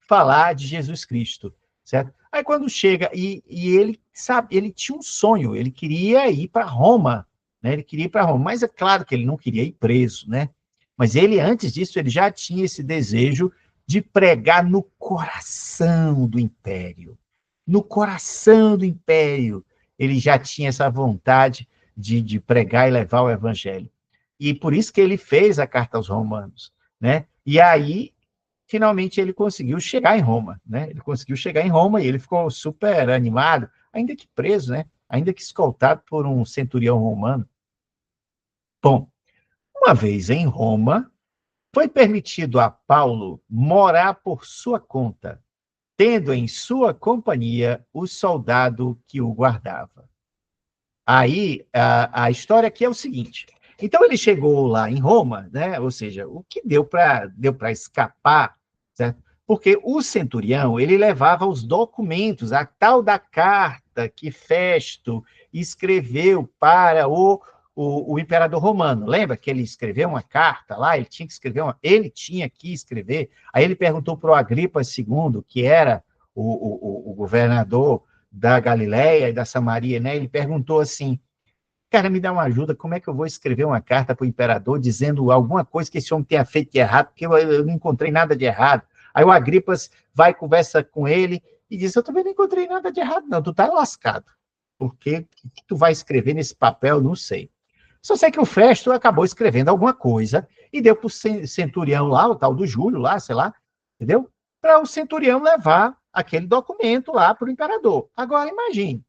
falar de Jesus Cristo, certo? Aí quando chega, e ele, sabe, ele tinha um sonho, ele queria ir para Roma, né? Ele queria ir para Roma, mas é claro que ele não queria ir preso, né? Mas ele, antes disso, ele já tinha esse desejo de pregar no coração do império. No coração do império, ele já tinha essa vontade de pregar e levar o evangelho. E por isso que ele fez a carta aos Romanos, né? E aí, finalmente, ele conseguiu chegar em Roma, né? Ele conseguiu chegar em Roma e ele ficou super animado, ainda que preso, né? Ainda que escoltado por um centurião romano. Bom, uma vez em Roma, foi permitido a Paulo morar por sua conta, tendo em sua companhia o soldado que o guardava. Aí, a história aqui é o seguinte. Então, ele chegou lá em Roma, né? Ou seja, o que deu para escapar, certo? Porque o centurião, ele levava os documentos, a tal da carta que Festo escreveu para o imperador romano. Lembra que ele escreveu uma carta lá? Ele tinha que escrever. Aí ele perguntou para o Agripa II, que era o governador da Galileia e da Samaria, né? Ele perguntou assim, cara, me dá uma ajuda, como é que eu vou escrever uma carta para o imperador dizendo alguma coisa que esse homem tenha feito de errado, porque eu não encontrei nada de errado. Aí o Agripas vai, conversa com ele e diz, eu também não encontrei nada de errado, não, tu tá lascado. Porque o que tu vai escrever nesse papel, não sei. Só sei que o Festo acabou escrevendo alguma coisa e deu para o centurião lá, o tal do Júlio lá, sei lá, entendeu? Para o centurião levar aquele documento lá para o imperador. Agora, imagine,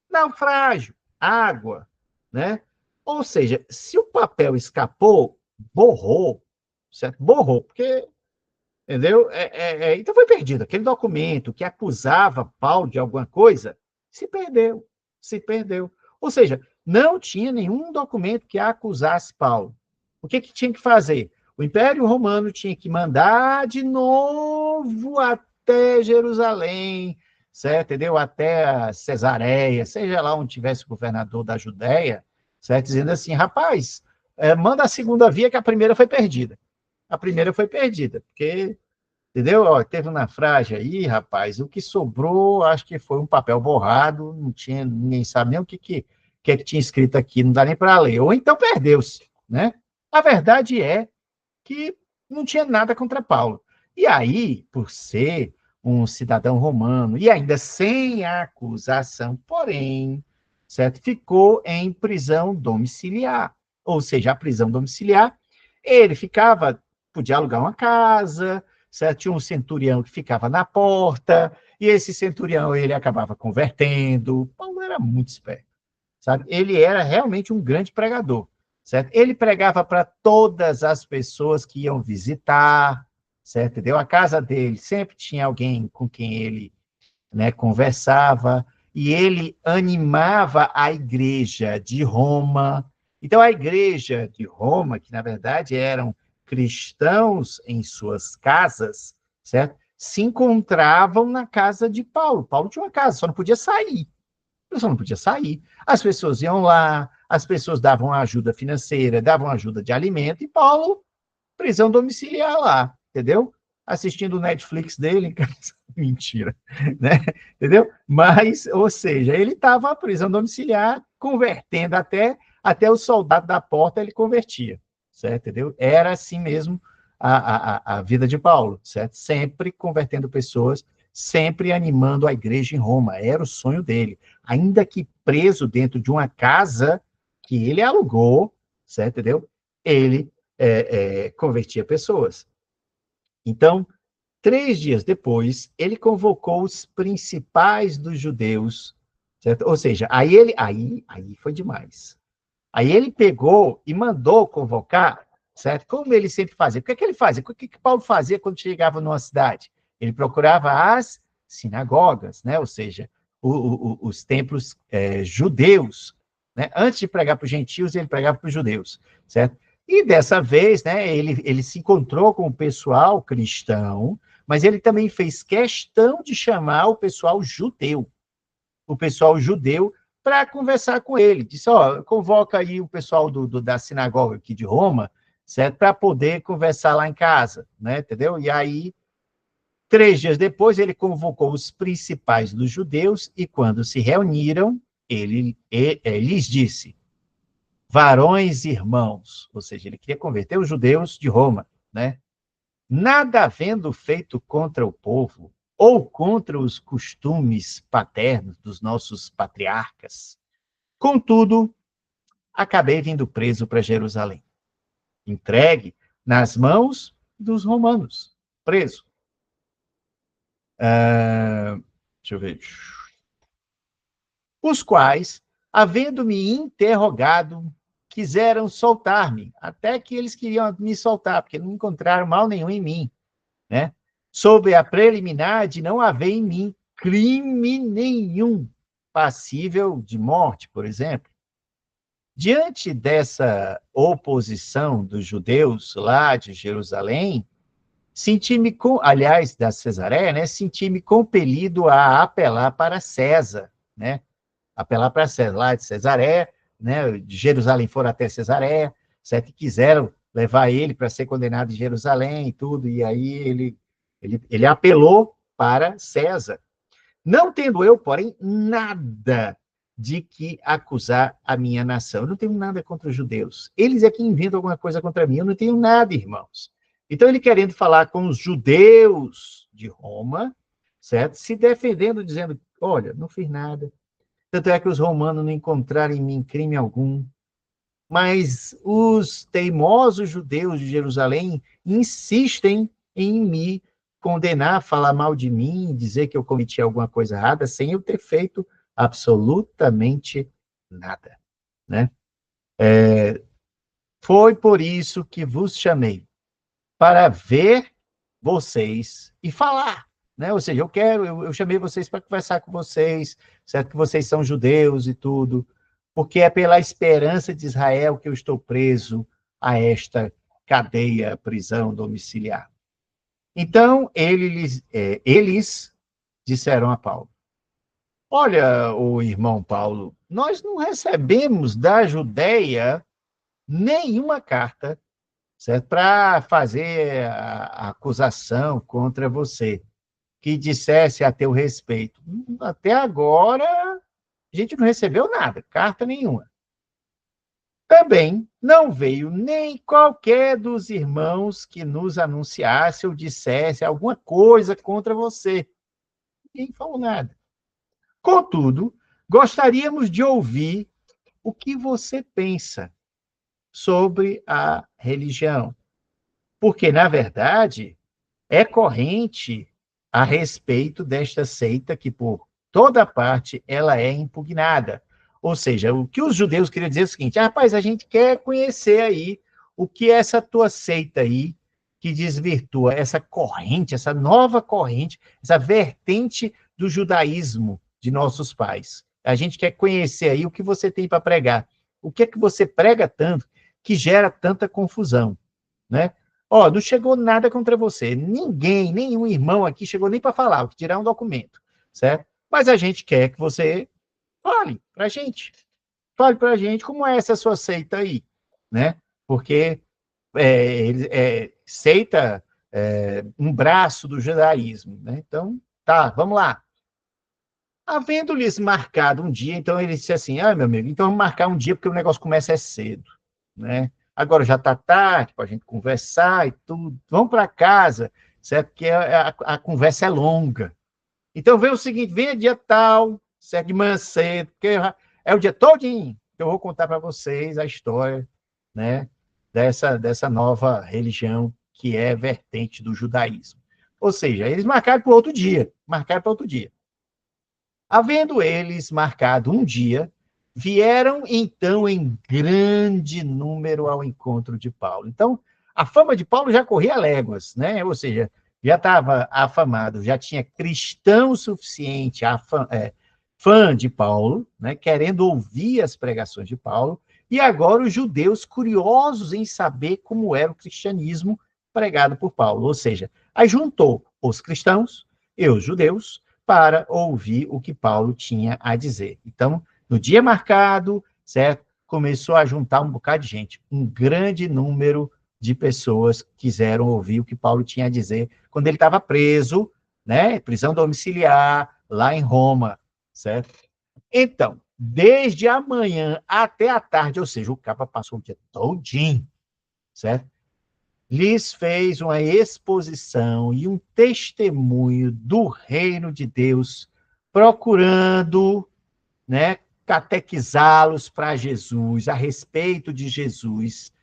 naufrágio, água, né? Ou seja, se o papel escapou, borrou, certo? Borrou, porque, entendeu? Então foi perdido. Aquele documento que acusava Paulo de alguma coisa se perdeu, se perdeu. Ou seja, não tinha nenhum documento que acusasse Paulo. O que tinha que fazer? O Império Romano tinha que mandar de novo até Jerusalém, certo? Entendeu? Até a Cesareia, seja lá onde tivesse o governador da Judéia, certo? Dizendo assim, rapaz, manda a segunda via que a primeira foi perdida. A primeira foi perdida, porque, entendeu? Ó, teve um naufrágio aí, rapaz, o que sobrou, acho que foi um papel borrado, não tinha, ninguém sabe nem o que tinha escrito aqui, não dá nem para ler, ou então perdeu-se, né? A verdade é que não tinha nada contra Paulo. E aí, por ser um cidadão romano, e ainda sem acusação, porém, certo? Ficou em prisão domiciliar. Ou seja, a prisão domiciliar, ele ficava, podia alugar uma casa, certo? Tinha um centurião que ficava na porta, e esse centurião ele acabava convertendo. Paulo era muito esperto, sabe? Ele era realmente um grande pregador, certo? Ele pregava para todas as pessoas que iam visitar, certo? Entendeu? A casa dele sempre tinha alguém com quem ele, né, conversava, e ele animava a igreja de Roma. Então, a igreja de Roma, que na verdade eram cristãos em suas casas, certo? Se encontravam na casa de Paulo. Paulo tinha uma casa, só não podia sair. Ele só não podia sair. As pessoas iam lá, as pessoas davam ajuda financeira, davam ajuda de alimento, e Paulo, prisão domiciliar lá, entendeu? Assistindo o Netflix dele em casa. Mentira, né? Entendeu? Mas, ou seja, ele estava na prisão domiciliar, convertendo até o soldado da porta ele convertia, certo? Entendeu? Era assim mesmo a vida de Paulo, certo? Sempre convertendo pessoas, sempre animando a igreja em Roma, era o sonho dele. Ainda que preso dentro de uma casa que ele alugou, certo? Entendeu? Ele convertia pessoas. Então, 3 dias depois, ele convocou os principais dos judeus, certo? Ou seja, aí foi demais. Aí ele pegou e mandou convocar, certo? Como ele sempre fazia. O que é que ele fazia? O que Paulo fazia quando chegava numa cidade? Ele procurava as sinagogas, né? Ou seja, os templos judeus. Né? Antes de pregar para os gentios, ele pregava para os judeus, certo? E dessa vez, né, ele se encontrou com o pessoal cristão, mas ele também fez questão de chamar o pessoal judeu. O pessoal judeu para conversar com ele. Disse, ó, convoca aí o pessoal da sinagoga aqui de Roma, certo? Para poder conversar lá em casa, né? Entendeu? E aí, 3 dias depois, ele convocou os principais dos judeus e quando se reuniram, ele lhes disse, varões irmãos, ou seja, ele queria converter os judeus de Roma, né? Nada havendo feito contra o povo, ou contra os costumes paternos dos nossos patriarcas. Contudo, acabei vindo preso para Jerusalém, entregue nas mãos dos romanos, preso. Deixa eu ver. Os quais, havendo-me interrogado, quiseram soltar-me, até que eles queriam me soltar, porque não encontraram mal nenhum em mim, né? Sob a preliminar de não haver em mim crime nenhum passível de morte, por exemplo. Diante dessa oposição dos judeus lá de Jerusalém, senti-me, aliás, da Cesareia, né, senti-me compelido a apelar para César, né? Apelar para César, lá de Cesareia, né, de Jerusalém foram até Cesareia, certo? E quiseram levar ele para ser condenado em Jerusalém e tudo, e aí ele apelou para César. Não tendo eu, porém, nada de que acusar a minha nação. Eu não tenho nada contra os judeus. Eles é que inventam alguma coisa contra mim. Eu não tenho nada, irmãos. Então, ele querendo falar com os judeus de Roma, certo? Se defendendo, dizendo, olha, não fiz nada. Tanto é que os romanos não encontraram em mim crime algum. Mas os teimosos judeus de Jerusalém insistem em me condenar, falar mal de mim, dizer que eu cometi alguma coisa errada, sem eu ter feito absolutamente nada, né? Foi por isso que vos chamei, para ver vocês e falar, né? Ou seja, eu chamei vocês para conversar com vocês, certo? Que vocês são judeus e tudo, porque é pela esperança de Israel que eu estou preso a esta cadeia, prisão domiciliar. Então, eles disseram a Paulo, olha, o irmão Paulo, nós não recebemos da Judéia nenhuma carta, certo? Para fazer a acusação contra você, que dissesse a teu respeito. Até agora, a gente não recebeu nada, carta nenhuma. Também não veio nem qualquer dos irmãos que nos anunciasse ou dissesse alguma coisa contra você. Ninguém falou nada. Contudo, gostaríamos de ouvir o que você pensa sobre a religião. Porque, na verdade, é corrente a respeito desta seita que, por toda parte, ela é impugnada. Ou seja, o que os judeus queriam dizer é o seguinte, rapaz, a gente quer conhecer aí o que é essa tua seita aí, que desvirtua essa corrente, essa nova corrente, essa vertente do judaísmo de nossos pais. A gente quer conhecer aí o que você tem para pregar. O que é que você prega tanto que gera tanta confusão, né? Ó, não chegou nada contra você. Ninguém, nenhum irmão aqui chegou nem para falar, o que tirar um documento, certo? Mas a gente quer que você fale para a gente. Fale para a gente como é essa sua seita aí, né? Porque seita um braço do judaísmo, né? Então, tá, vamos lá. Havendo-lhes marcado um dia, então ele disse assim, meu amigo, então vamos marcar um dia porque o negócio começa cedo, né? Agora já está tarde para a gente conversar e tudo. Vamos para casa, certo? Porque a conversa é longa. Então, vem o seguinte, venha dia tal, certo? De manhã cedo, porque é o dia todinho que eu vou contar para vocês a história, né? Dessa nova religião que é vertente do judaísmo. Ou seja, eles marcaram para outro dia, marcaram para outro dia. Havendo eles marcado um dia, vieram então em grande número ao encontro de Paulo. Então, a fama de Paulo já corria léguas, né? Ou seja, já estava afamado, já tinha cristão suficiente, fã de Paulo, né? Querendo ouvir as pregações de Paulo, e agora os judeus curiosos em saber como era o cristianismo pregado por Paulo. Ou seja, aí juntou os cristãos e os judeus para ouvir o que Paulo tinha a dizer. Então, no dia marcado, certo? Começou a juntar um bocado de gente, um grande número de pessoas quiseram ouvir o que Paulo tinha a dizer quando ele estava preso, né? Prisão domiciliar, lá em Roma, certo? Então, desde a manhã até a tarde, ou seja, o capa passou o dia todinho, certo? Lhes fez uma exposição e um testemunho do reino de Deus, procurando, né, catequizá-los para Jesus, a respeito de Jesus,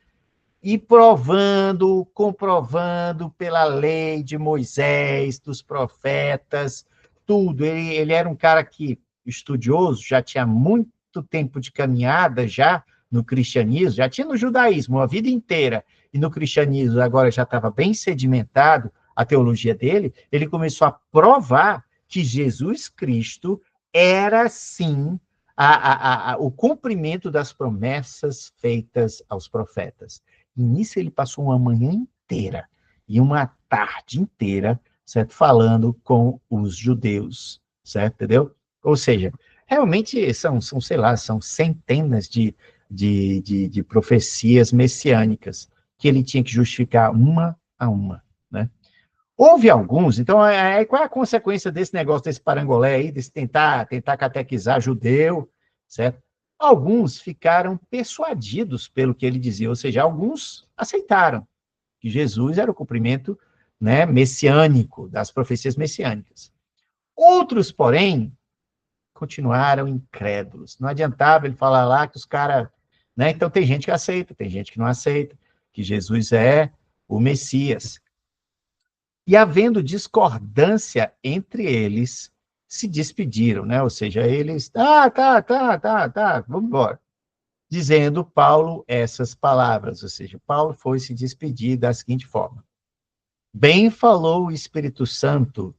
e provando, comprovando pela lei de Moisés, dos profetas, tudo. Ele era um cara que, estudioso, já tinha muito tempo de caminhada já no cristianismo, já tinha no judaísmo a vida inteira, e no cristianismo agora já estava bem sedimentado a teologia dele, ele começou a provar que Jesus Cristo era, sim, o cumprimento das promessas feitas aos profetas. E nisso ele passou uma manhã inteira e uma tarde inteira, certo? Falando com os judeus, certo? Entendeu? Ou seja, realmente sei lá, são centenas de profecias messiânicas que ele tinha que justificar uma a uma, né? Houve alguns, então, qual é a consequência desse negócio, desse parangolé aí, desse tentar catequizar judeu, certo? Alguns ficaram persuadidos pelo que ele dizia, ou seja, alguns aceitaram que Jesus era o cumprimento, né, messiânico, das profecias messiânicas. Outros, porém, continuaram incrédulos. Não adiantava ele falar lá que os caras... Né? Então, tem gente que aceita, tem gente que não aceita, que Jesus é o Messias. E havendo discordância entre eles, se despediram, né? Ou seja, eles, vamos embora. Dizendo Paulo essas palavras, ou seja, Paulo foi se despedir da seguinte forma: bem falou o Espírito Santo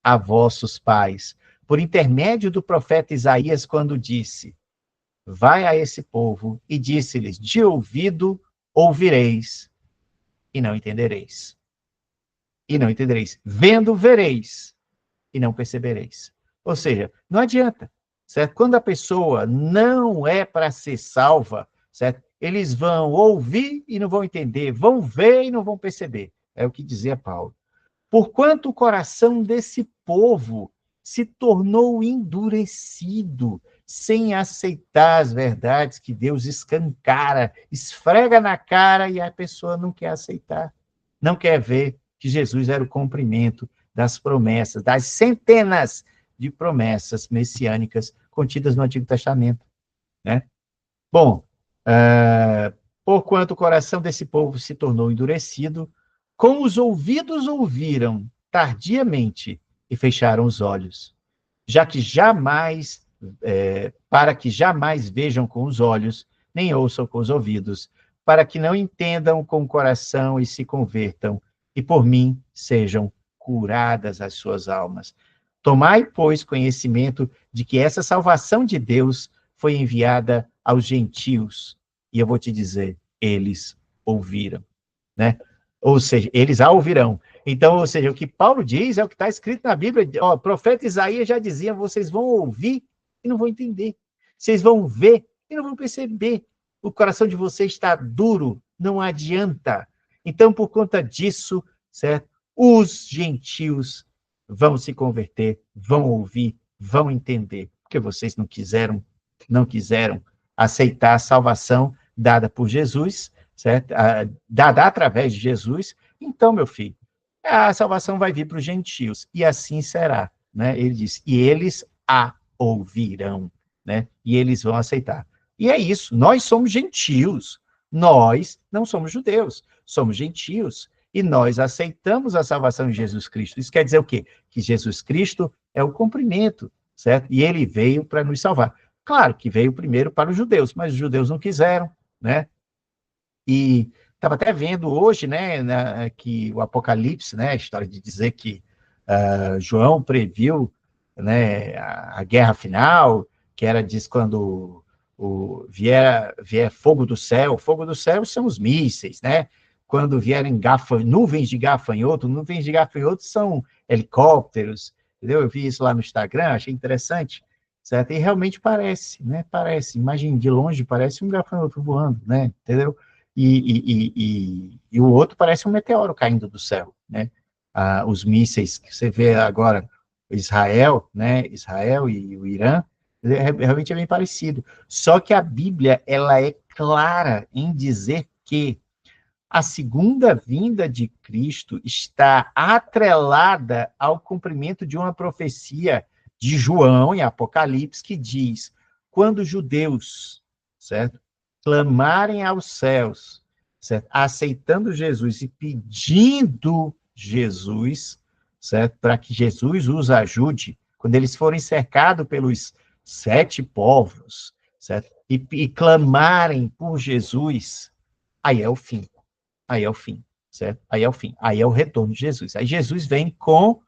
a vossos pais, por intermédio do profeta Isaías, quando disse: vai a esse povo e disse-lhes, de ouvido ouvireis e não entendereis. E não entendereis. Vendo, vereis e não percebereis. Ou seja, não adianta, certo? Quando a pessoa não é para ser salva, certo? Eles vão ouvir e não vão entender, vão ver e não vão perceber. É o que dizia Paulo. Porquanto o coração desse povo se tornou endurecido, sem aceitar as verdades que Deus escancara, esfrega na cara e a pessoa não quer aceitar, não quer ver que Jesus era o cumprimento das promessas, das centenas de promessas messiânicas contidas no Antigo Testamento, né? Bom, porquanto o coração desse povo se tornou endurecido, com os ouvidos ouviram tardiamente e fecharam os olhos, já que jamais, para que jamais vejam com os olhos, nem ouçam com os ouvidos, para que não entendam com o coração e se convertam, e por mim sejam curadas as suas almas. Tomai, pois, conhecimento de que essa salvação de Deus foi enviada aos gentios, e eu vou te dizer, eles ouviram, né? Ou seja, eles a ouvirão. Então, ou seja, o que Paulo diz é o que está escrito na Bíblia. Ó, o profeta Isaías já dizia, vocês vão ouvir e não vão entender. Vocês vão ver e não vão perceber. O coração de vocês está duro, não adianta. Então, por conta disso, certo? Os gentios vão se converter, vão ouvir, vão entender, porque vocês não quiseram aceitar a salvação dada por Jesus, certo? Dada através de Jesus. Então, meu filho, a salvação vai vir para os gentios, e assim será, né? Ele diz, e eles a ouvirão, né? E eles vão aceitar. E é isso, nós somos gentios, nós não somos judeus, somos gentios, e nós aceitamos a salvação de Jesus Cristo. Isso quer dizer o quê? Que Jesus Cristo é o cumprimento, certo? E ele veio para nos salvar. Claro que veio primeiro para os judeus, mas os judeus não quiseram, né? E estava até vendo hoje, né, que o Apocalipse, né, a história de dizer que João previu, né, a guerra final, que era diz quando vier fogo do céu são os mísseis, né? Quando vierem nuvens de gafanhoto são helicópteros, entendeu? Eu vi isso lá no Instagram, achei interessante, certo? E realmente parece, né? Parece, imagem de longe, parece um gafanhoto voando, né? Entendeu? E o outro parece um meteoro caindo do céu, né? Os mísseis que você vê agora, Israel, né? Israel e o Irã, realmente é bem parecido. Só que a Bíblia, ela é clara em dizer que a segunda vinda de Cristo está atrelada ao cumprimento de uma profecia de João, em Apocalipse, que diz: quando os judeus, certo, clamarem aos céus, certo, aceitando Jesus e pedindo Jesus, certo, para que Jesus os ajude, quando eles forem cercados pelos 7 povos, certo, e clamarem por Jesus, aí é o fim. Aí é o fim, certo? Aí é o fim. Aí é o retorno de Jesus. Aí Jesus vem com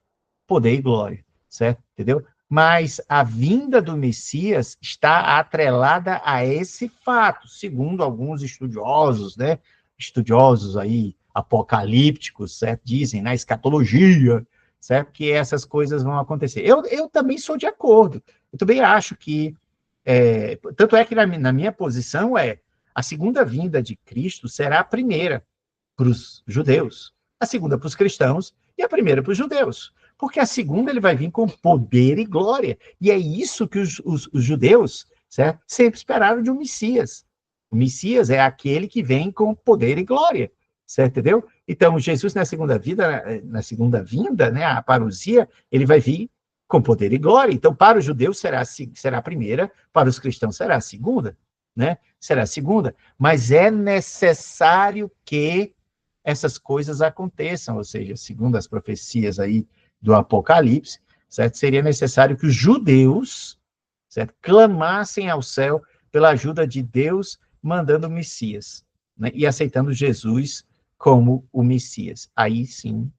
poder e glória, certo? Entendeu? Mas a vinda do Messias está atrelada a esse fato, segundo alguns estudiosos, né? Estudiosos aí apocalípticos, certo? Dizem na escatologia, certo? Que essas coisas vão acontecer. Eu também sou de acordo. Eu também acho que tanto é que na minha posição a segunda vinda de Cristo será a primeira para os judeus, a segunda para os cristãos e a primeira para os judeus. Porque a segunda ele vai vir com poder e glória. E é isso que os judeus, certo, sempre esperaram de um Messias. O Messias é aquele que vem com poder e glória, certo, entendeu? Então, Jesus na segunda vinda, né, a parousia, ele vai vir com poder e glória. Então, para os judeus será a primeira, para os cristãos será a segunda, né? Será a segunda. Mas é necessário que essas coisas aconteçam, ou seja, segundo as profecias aí do Apocalipse, certo? Seria necessário que os judeus, certo, clamassem ao céu pela ajuda de Deus, mandando o Messias, né? E aceitando Jesus como o Messias. Aí sim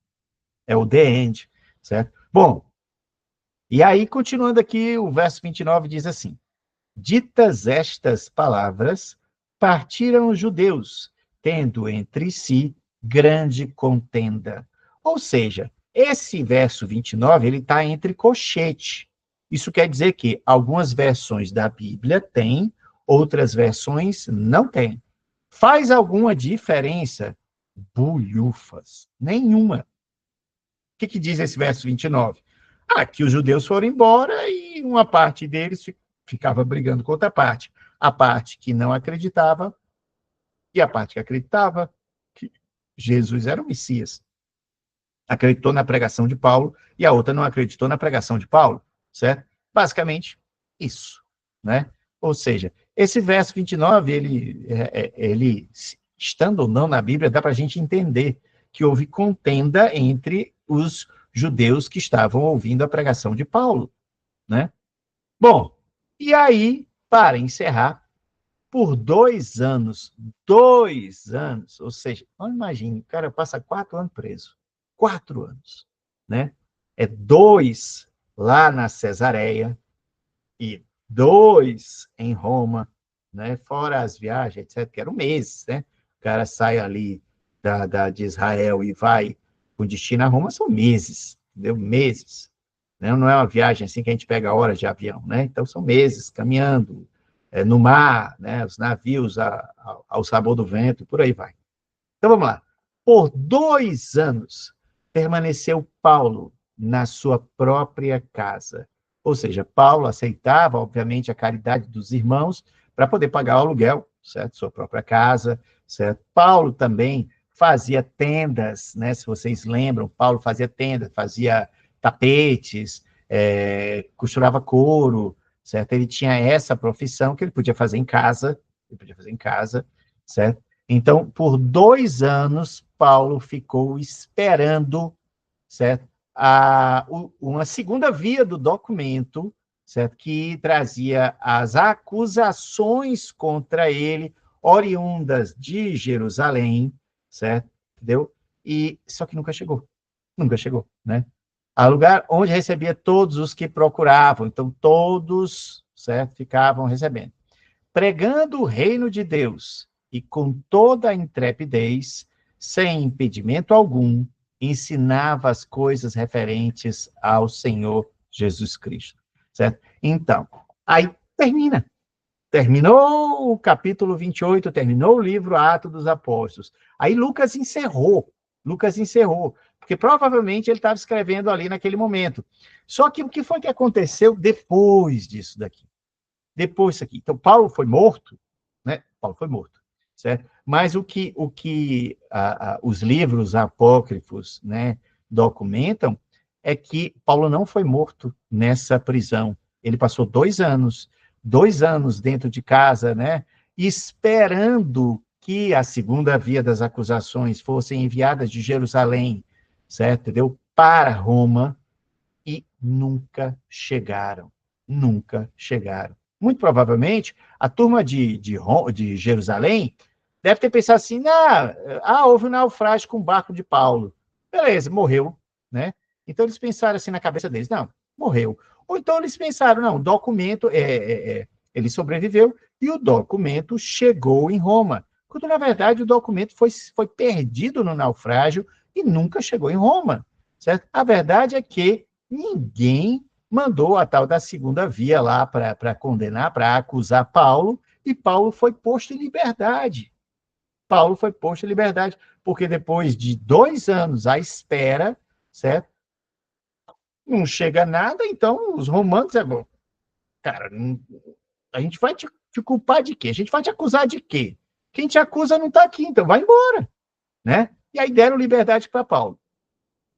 é o the end, certo? Bom, e aí, continuando aqui, o verso 29 diz assim: ditas estas palavras, partiram os judeus, tendo entre si grande contenda. Ou seja, esse verso 29, ele está entre colchete. Isso quer dizer que algumas versões da Bíblia têm, outras versões não têm. Faz alguma diferença? Bulhufas. Nenhuma. O que diz esse verso 29? Que os judeus foram embora e uma parte deles ficava brigando com outra parte. A parte que não acreditava e a parte que acreditava que Jesus era o Messias. Acreditou na pregação de Paulo e a outra não acreditou na pregação de Paulo, certo? Basicamente, isso, né? Ou seja, esse verso 29, ele estando ou não na Bíblia, dá para a gente entender que houve contenda entre os judeus que estavam ouvindo a pregação de Paulo, né? Bom, e aí, para encerrar, por 2 anos, ou seja, não imagine, o cara passa 4 anos preso, 4 anos, né? É 2 lá na Cesareia e 2 em Roma, né? Fora as viagens, etc., que eram meses, né? O cara sai ali de Israel e vai com destino a Roma, são meses, entendeu? Meses. Né? Não é uma viagem assim que a gente pega horas de avião, né? Então são meses caminhando no mar, né? Os navios ao sabor do vento, por aí vai. Então vamos lá. Por 2 anos permaneceu Paulo na sua própria casa. Ou seja, Paulo aceitava, obviamente, a caridade dos irmãos para poder pagar o aluguel, certo? Sua própria casa, certo? Paulo também fazia tendas, né? Se vocês lembram, Paulo fazia tendas, fazia tapetes, costurava couro, certo? Ele tinha essa profissão que ele podia fazer em casa, certo? Então, por 2 anos, Paulo ficou esperando, certo? Uma segunda via do documento, certo? Que trazia as acusações contra ele, oriundas de Jerusalém, certo? Entendeu? E só que nunca chegou, né? A lugar onde recebia todos os que procuravam, então todos, certo, ficavam recebendo. Pregando o reino de Deus e com toda a intrepidez, sem impedimento algum, ensinava as coisas referentes ao Senhor Jesus Cristo, certo? Então, aí terminou o capítulo 28, terminou o livro Atos dos Apóstolos. Aí Lucas encerrou, porque provavelmente ele estava escrevendo ali naquele momento. Só que o que foi que aconteceu depois disso daqui? Depois disso aqui. Então, Paulo foi morto, né? Paulo foi morto, certo? Mas os livros apócrifos, né, documentam é que Paulo não foi morto nessa prisão. Ele passou 2 anos dentro de casa, né, esperando que a segunda via das acusações fossem enviadas de Jerusalém, certo? Entendeu? Para Roma, e nunca chegaram. Muito provavelmente, a turma de Jerusalém deve ter pensado assim, houve um naufrágio com o barco de Paulo. Beleza, morreu, né? Então eles pensaram assim na cabeça deles, não, morreu. Ou então eles pensaram, não, o documento, ele sobreviveu e o documento chegou em Roma. Quando, na verdade, o documento foi perdido no naufrágio e nunca chegou em Roma, certo? A verdade é que ninguém mandou a tal da segunda via lá para condenar, para acusar Paulo, e Paulo foi posto em liberdade. Paulo foi posto em liberdade, porque depois de 2 anos à espera, certo? Não chega nada, então os romanos bom. Cara, a gente vai te culpar de quê? A gente vai te acusar de quê? Quem te acusa não está aqui, então vai embora, né? E aí deram liberdade para Paulo,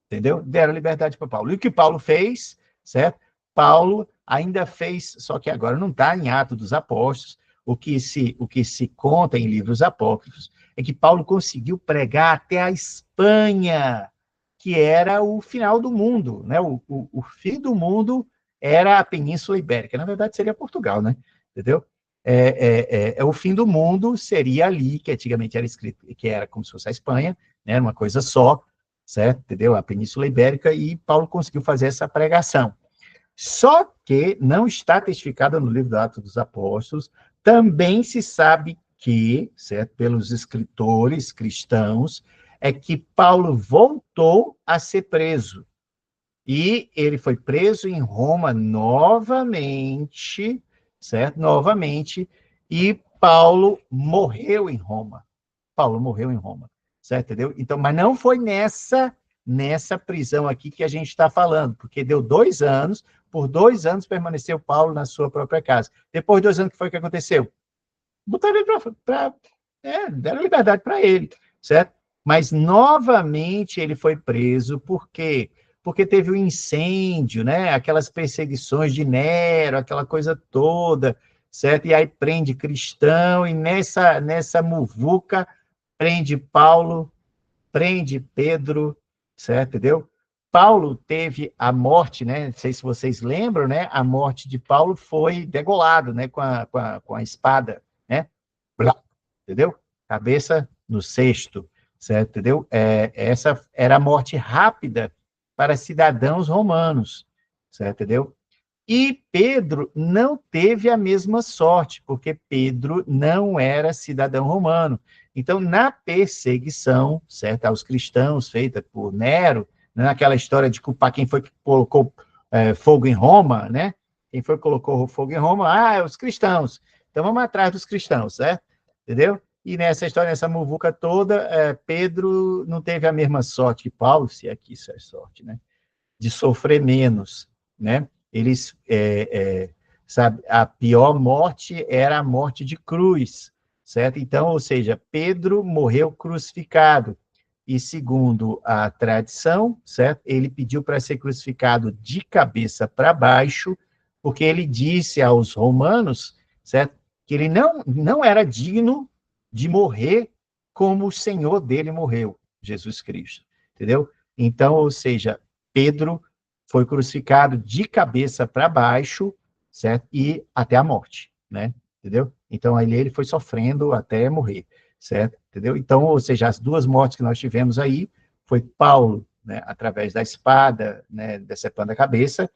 entendeu? Deram liberdade para Paulo. E o que Paulo fez, certo? Paulo ainda fez, só que agora não está em Atos dos Apóstolos, o que se conta em livros apócrifos é que Paulo conseguiu pregar até a Espanha, que era o final do mundo, né? O fim do mundo era a Península Ibérica. Na verdade, seria Portugal, né? Entendeu? O fim do mundo seria ali, que antigamente era escrito, que era como se fosse a Espanha, né? Uma coisa só, certo? Entendeu? A Península Ibérica, e Paulo conseguiu fazer essa pregação. Só que não está testificada no livro do Atos dos Apóstolos. Também se sabe que, certo, pelos escritores cristãos, é que Paulo voltou a ser preso. E ele foi preso em Roma novamente, certo? Novamente, e Paulo morreu em Roma. Paulo morreu em Roma, certo? Entendeu? Então, mas não foi nessa prisão aqui que a gente está falando, porque deu 2 anos, por 2 anos permaneceu Paulo na sua própria casa. Depois de 2 anos, o que foi que aconteceu? Botaram ele deram liberdade para ele, certo? Mas, novamente, ele foi preso, por quê? Porque teve um incêndio, né? Aquelas perseguições de Nero, aquela coisa toda, certo? E aí prende cristão, e nessa muvuca, prende Paulo, prende Pedro, certo? Entendeu? Paulo teve a morte, né? Não sei se vocês lembram, né? A morte de Paulo foi degolado, né? Com a espada, né? Blá, entendeu? Cabeça no cesto, certo? Entendeu? Essa era a morte rápida para cidadãos romanos, certo? Entendeu? E Pedro não teve a mesma sorte, porque Pedro não era cidadão romano. Então, na perseguição, certo, aos cristãos, feita por Nero, né, naquela história de culpar quem foi que colocou fogo em Roma, né? Quem foi que colocou fogo em Roma? Os cristãos. Então, vamos atrás dos cristãos, certo? Entendeu? E nessa história, nessa muvuca toda, Pedro não teve a mesma sorte que Paulo, se é que isso é sorte, né? De sofrer menos, né? Eles, sabe, a pior morte era a morte de cruz, certo? Então, ou seja, Pedro morreu crucificado, e segundo a tradição, certo? Ele pediu para ser crucificado de cabeça para baixo, porque ele disse aos romanos, certo? Que ele não era digno de morrer como o Senhor dele morreu, Jesus Cristo, entendeu? Então, ou seja, Pedro foi crucificado de cabeça para baixo, certo? E até a morte, né? Entendeu? Então, ele foi sofrendo até morrer, certo? Entendeu? Então, ou seja, as duas mortes que nós tivemos aí foi Paulo, né, através da espada, né, decepando a cabeça,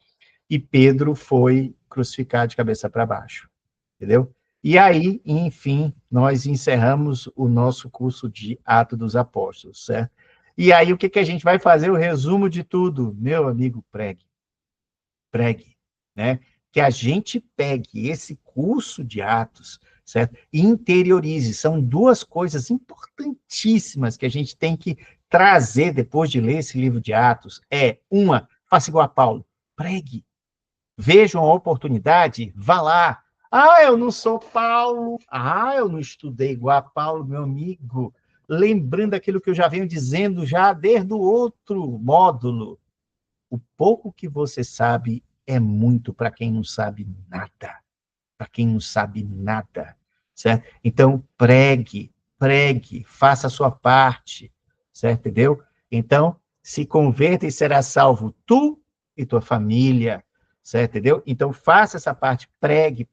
e Pedro foi crucificado de cabeça para baixo, entendeu? E aí, enfim, nós encerramos o nosso curso de Atos dos Apóstolos, certo? E aí, o que a gente vai fazer? O resumo de tudo. Meu amigo, pregue, né? Que a gente pegue esse curso de Atos, certo? E interiorize. São duas coisas importantíssimas que a gente tem que trazer depois de ler esse livro de Atos. Uma, faça igual a Paulo, pregue. Veja uma oportunidade, vá lá. Ah, eu não sou Paulo. Ah, eu não estudei igual a Paulo, meu amigo. Lembrando aquilo que eu já venho dizendo já desde o outro módulo. O pouco que você sabe é muito para quem não sabe nada. Para quem não sabe nada, certo? Então, pregue, faça a sua parte, certo? Entendeu? Então, se converta e será salvo tu e tua família, certo? Entendeu? Então, faça essa parte, pregue.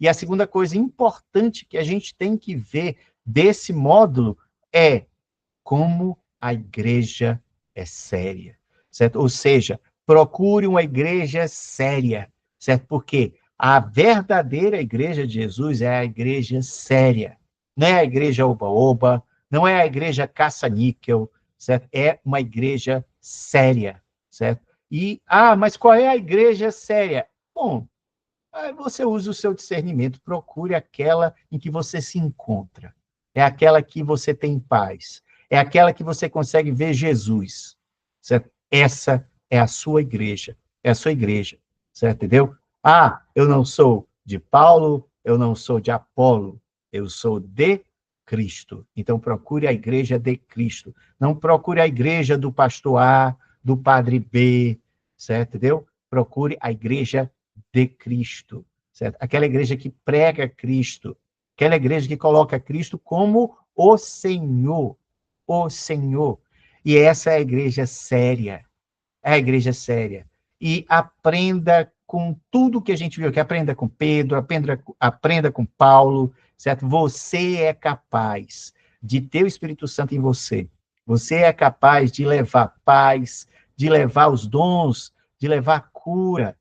E a segunda coisa importante que a gente tem que ver desse módulo é como a igreja é séria, certo? Ou seja, procure uma igreja séria, certo? Porque a verdadeira igreja de Jesus é a igreja séria, não é a igreja oba-oba, não é a igreja caça-níquel, certo? É uma igreja séria, certo? Mas qual é a igreja séria? Bom, aí você usa o seu discernimento, procure aquela em que você se encontra. É aquela que você tem paz. É aquela que você consegue ver Jesus. Certo? Essa é a sua igreja. É a sua igreja. Certo? Entendeu? Ah, eu não sou de Paulo, eu não sou de Apolo, eu sou de Cristo. Então procure a igreja de Cristo. Não procure a igreja do pastor A, do padre B, certo? Entendeu? Procure a igreja de Cristo, certo? Aquela igreja que prega Cristo, aquela igreja que coloca Cristo como o Senhor, o Senhor. E essa é a igreja séria, é a igreja séria. E aprenda com tudo que a gente viu aqui, aprenda com Pedro, aprenda com Paulo, certo? Você é capaz de ter o Espírito Santo em você. Você é capaz de levar paz, de levar os dons, de levar cura,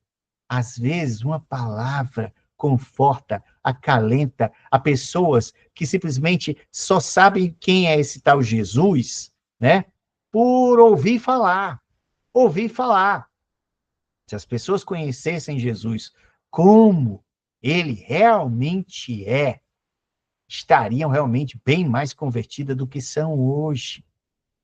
às vezes, uma palavra conforta, acalenta a pessoas que simplesmente só sabem quem é esse tal Jesus, né? Por ouvir falar. Ouvir falar. Se as pessoas conhecessem Jesus como ele realmente é, estariam realmente bem mais convertidas do que são hoje.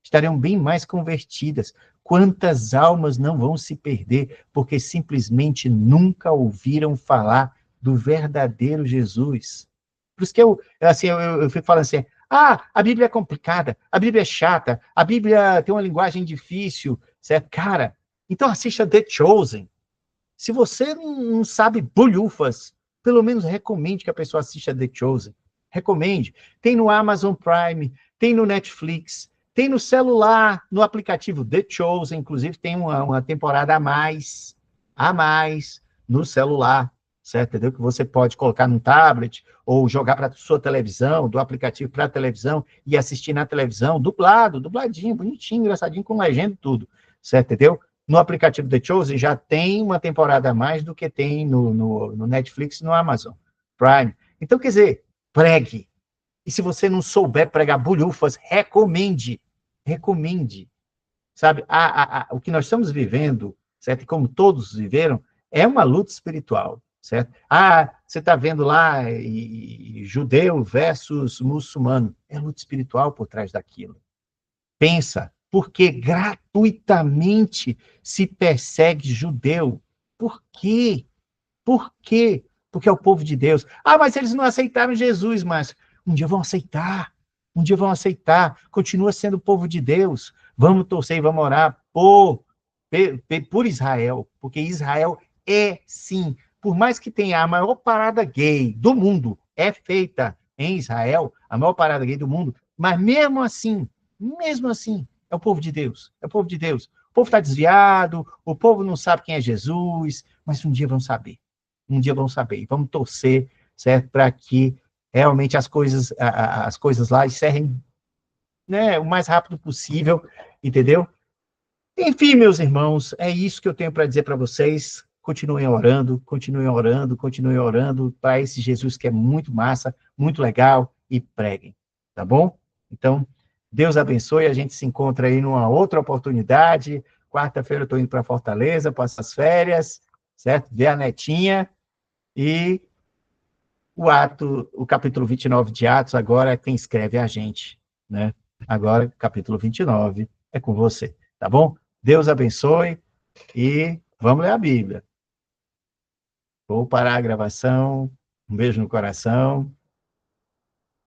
Estariam bem mais convertidas. Quantas almas não vão se perder porque simplesmente nunca ouviram falar do verdadeiro Jesus? Por isso que eu fico falando assim, a Bíblia é complicada, a Bíblia é chata, a Bíblia tem uma linguagem difícil, certo? Cara, então assista The Chosen. Se você não sabe bolhufas, pelo menos recomende que a pessoa assista The Chosen. Recomende. Tem no Amazon Prime, tem no Netflix, tem no celular, no aplicativo The Chosen, inclusive tem uma temporada a mais no celular, certo? Entendeu? Que você pode colocar num tablet ou jogar para sua televisão, do aplicativo para a televisão e assistir na televisão, dublado, dubladinho, bonitinho, engraçadinho, com legenda e tudo, certo? Entendeu? No aplicativo The Chosen já tem uma temporada a mais do que tem no Netflix e no Amazon Prime. Então, quer dizer, pregue. E se você não souber pregar bolhufas, recomende. Recomende. Sabe, o que nós estamos vivendo, certo? E como todos viveram, é uma luta espiritual, certo? Você está vendo lá judeu versus muçulmano. É luta espiritual por trás daquilo. Pensa, porque gratuitamente se persegue judeu. Por quê? Por quê? Porque é o povo de Deus. Mas eles não aceitaram Jesus, mas um dia vão aceitar. Um dia vão aceitar. Continua sendo o povo de Deus. Vamos torcer e vamos orar por Israel, porque Israel é, sim, por mais que tenha a maior parada gay do mundo, é feita em Israel, a maior parada gay do mundo, mas mesmo assim, é o povo de Deus. É o povo de Deus. O povo está desviado, o povo não sabe quem é Jesus, mas um dia vão saber. Um dia vão saber. E vamos torcer, certo? Para que realmente as coisas lá encerrem, né, o mais rápido possível, entendeu? Enfim, meus irmãos, é isso que eu tenho para dizer para vocês. Continuem orando, continuem orando, continuem orando para esse Jesus que é muito massa, muito legal, e preguem, tá bom? Então, Deus abençoe, a gente se encontra aí numa outra oportunidade. Quarta-feira eu estou indo para Fortaleza, passo as férias, certo? Ver a netinha, e o capítulo 29 de Atos, agora é quem escreve é a gente, né? Agora, capítulo 29 é com você, tá bom? Deus abençoe e vamos ler a Bíblia. Vou parar a gravação. Um beijo no coração.